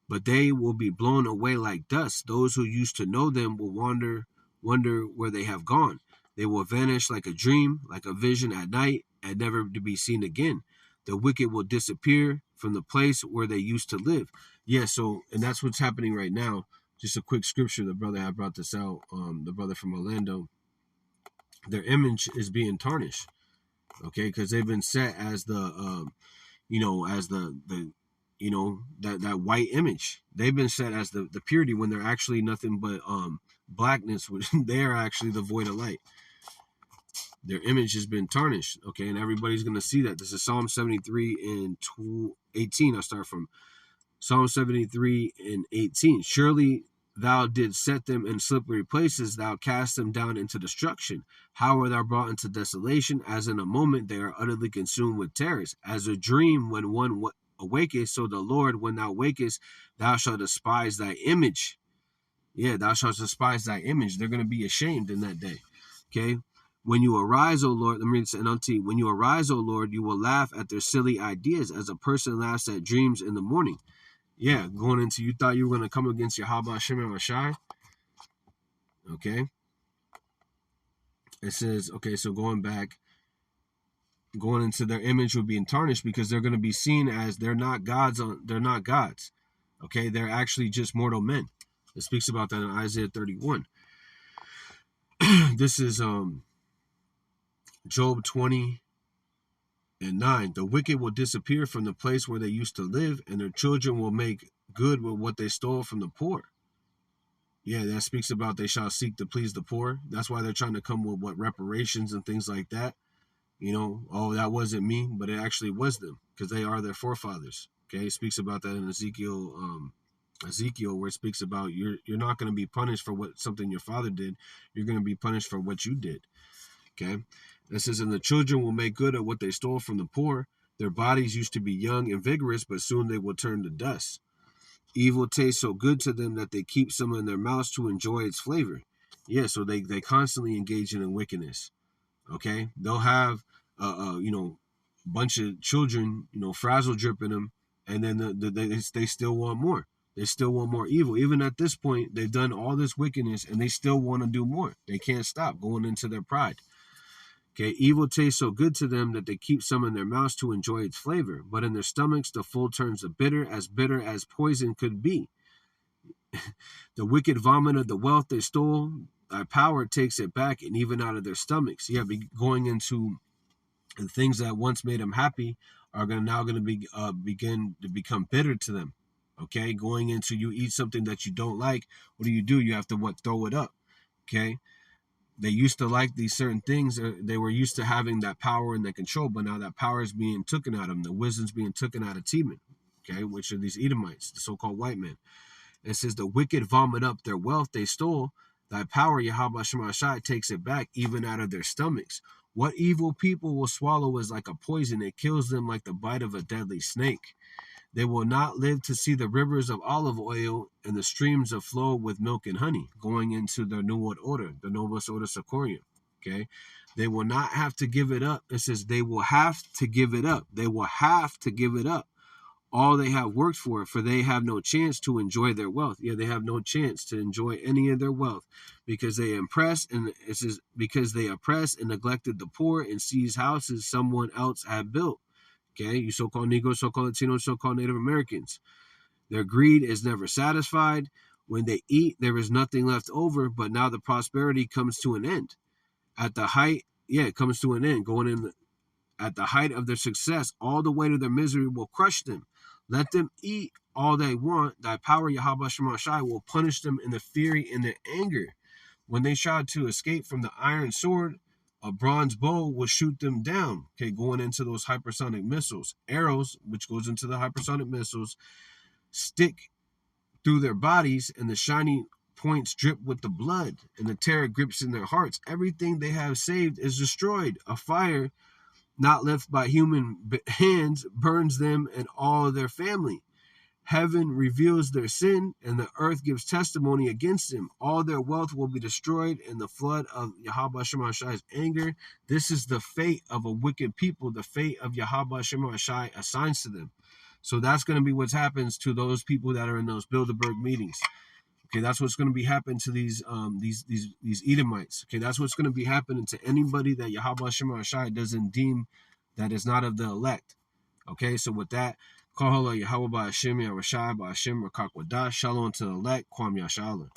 But they will be blown away like dust. Those who used to know them will wonder where they have gone. They will vanish like a dream, like a vision at night, and never to be seen again. The wicked will disappear from the place where they used to live. Yeah, so, and that's what's happening right now. Just a quick scripture, the brother had brought this out, the brother from Orlando. Their image is being tarnished, okay, because they've been set as the, as that white image. They've been set as the purity, when they're actually nothing but blackness, which they are actually the void of light. Their image has been tarnished, okay, and everybody's going to see that. This is Psalm 73:18. I'll start from Psalm 73:18. Surely thou didst set them in slippery places, thou cast them down into destruction. How are thou brought into desolation? As in a moment they are utterly consumed with terrors. As a dream when one awaketh, so the Lord, when thou wakest, thou shalt despise thy image. Yeah, thou shalt despise thy image. They're going to be ashamed in that day. Okay. When you arise, O Lord, let me read NLT. When you arise, O Lord, you will laugh at their silly ideas as a person laughs at dreams in the morning. Yeah, going into, you thought you were going to come against Yahweh Hashem Rashai. Okay. It says, okay, so going into their image will be tarnished because they're going to be seen as they're not gods. They're not gods. Okay. They're actually just mortal men. It speaks about that in Isaiah 31. This is Job 20 and 9. The wicked will disappear from the place where they used to live, and their children will make good with what they stole from the poor. Yeah, that speaks about they shall seek to please the poor. That's why they're trying to come with what reparations and things like that. You know, oh, that wasn't me, but it actually was them because they are their forefathers. Okay, it speaks about that in Ezekiel, where it speaks about you're not going to be punished for what something your father did. You're going to be punished for what you did. Okay, it says, and the children will make good at what they stole from the poor. Their bodies used to be young and vigorous, but soon they will turn to dust. Evil tastes so good to them that they keep some in their mouths to enjoy its flavor. Yeah, so they constantly engage in wickedness. Okay, they'll have a bunch of children, frazzle dripping them, and then they still want more. They still want more evil. Even at this point, they've done all this wickedness, and they still want to do more. They can't stop going into their pride. Okay, evil tastes so good to them that they keep some in their mouths to enjoy its flavor, but in their stomachs the full turns bitter as poison could be. The wicked vomit of the wealth they stole, thy power takes it back, and even out of their stomachs. Yeah, going into the things that once made them happy are now going to be begin to become bitter to them. Okay, going into, you eat something that you don't like, what do? You have to throw it up. Okay. They used to like these certain things. They were used to having that power and that control, but now that power is being taken out of them. The wisdom's being taken out of Teman, okay, which are these Edomites, the so-called white men. It says, the wicked vomit up their wealth they stole. Thy power, Yahweh Shemashai, takes it back even out of their stomachs. What evil people will swallow is like a poison. It kills them like the bite of a deadly snake. They will not live to see the rivers of olive oil and the streams of flow with milk and honey, going into the New World Order, the Novus Order Seclorum. Okay. They will not have to give it up. It says they will have to give it up. They will have to give it up. All they have worked for they have no chance to enjoy their wealth. Yeah, they have no chance to enjoy any of their wealth because they oppress, and it says because they oppress and neglected the poor and seized houses someone else had built. Okay, you so-called Negroes, so-called Latinos, so-called Native Americans. Their greed is never satisfied. When they eat, there is nothing left over, but now the prosperity comes to an end. At the height, it comes to an end. At the height of their success, all the weight of their misery will crush them. Let them eat all they want. Thy power, Yahweh Shemashai, will punish them in the fury and their anger. When they tried to escape from the iron sword, a bronze bow will shoot them down. Okay, going into those hypersonic missiles. Arrows, which goes into the hypersonic missiles, stick through their bodies, and the shiny points drip with the blood, and the terror grips in their hearts. Everything they have saved is destroyed. A fire not left by human hands burns them and all their family. Heaven reveals their sin, and the earth gives testimony against them. All their wealth will be destroyed in the flood of Yahweh Shemashai's anger. This is the fate of a wicked people. The fate of Yahweh Shemashai assigns to them. So that's going to be what happens to those people that are in those Bilderberg meetings. Okay, that's what's going to be happening to these Edomites. Okay, that's what's going to be happening to anybody that Yahweh Shemashai doesn't deem that is not of the elect. Okay, so with that, Kahala Yahweh Ba'Hashem Yahushai Ba'Hashem Rakakwadash. Shalom to the elect. Kwam Yashala.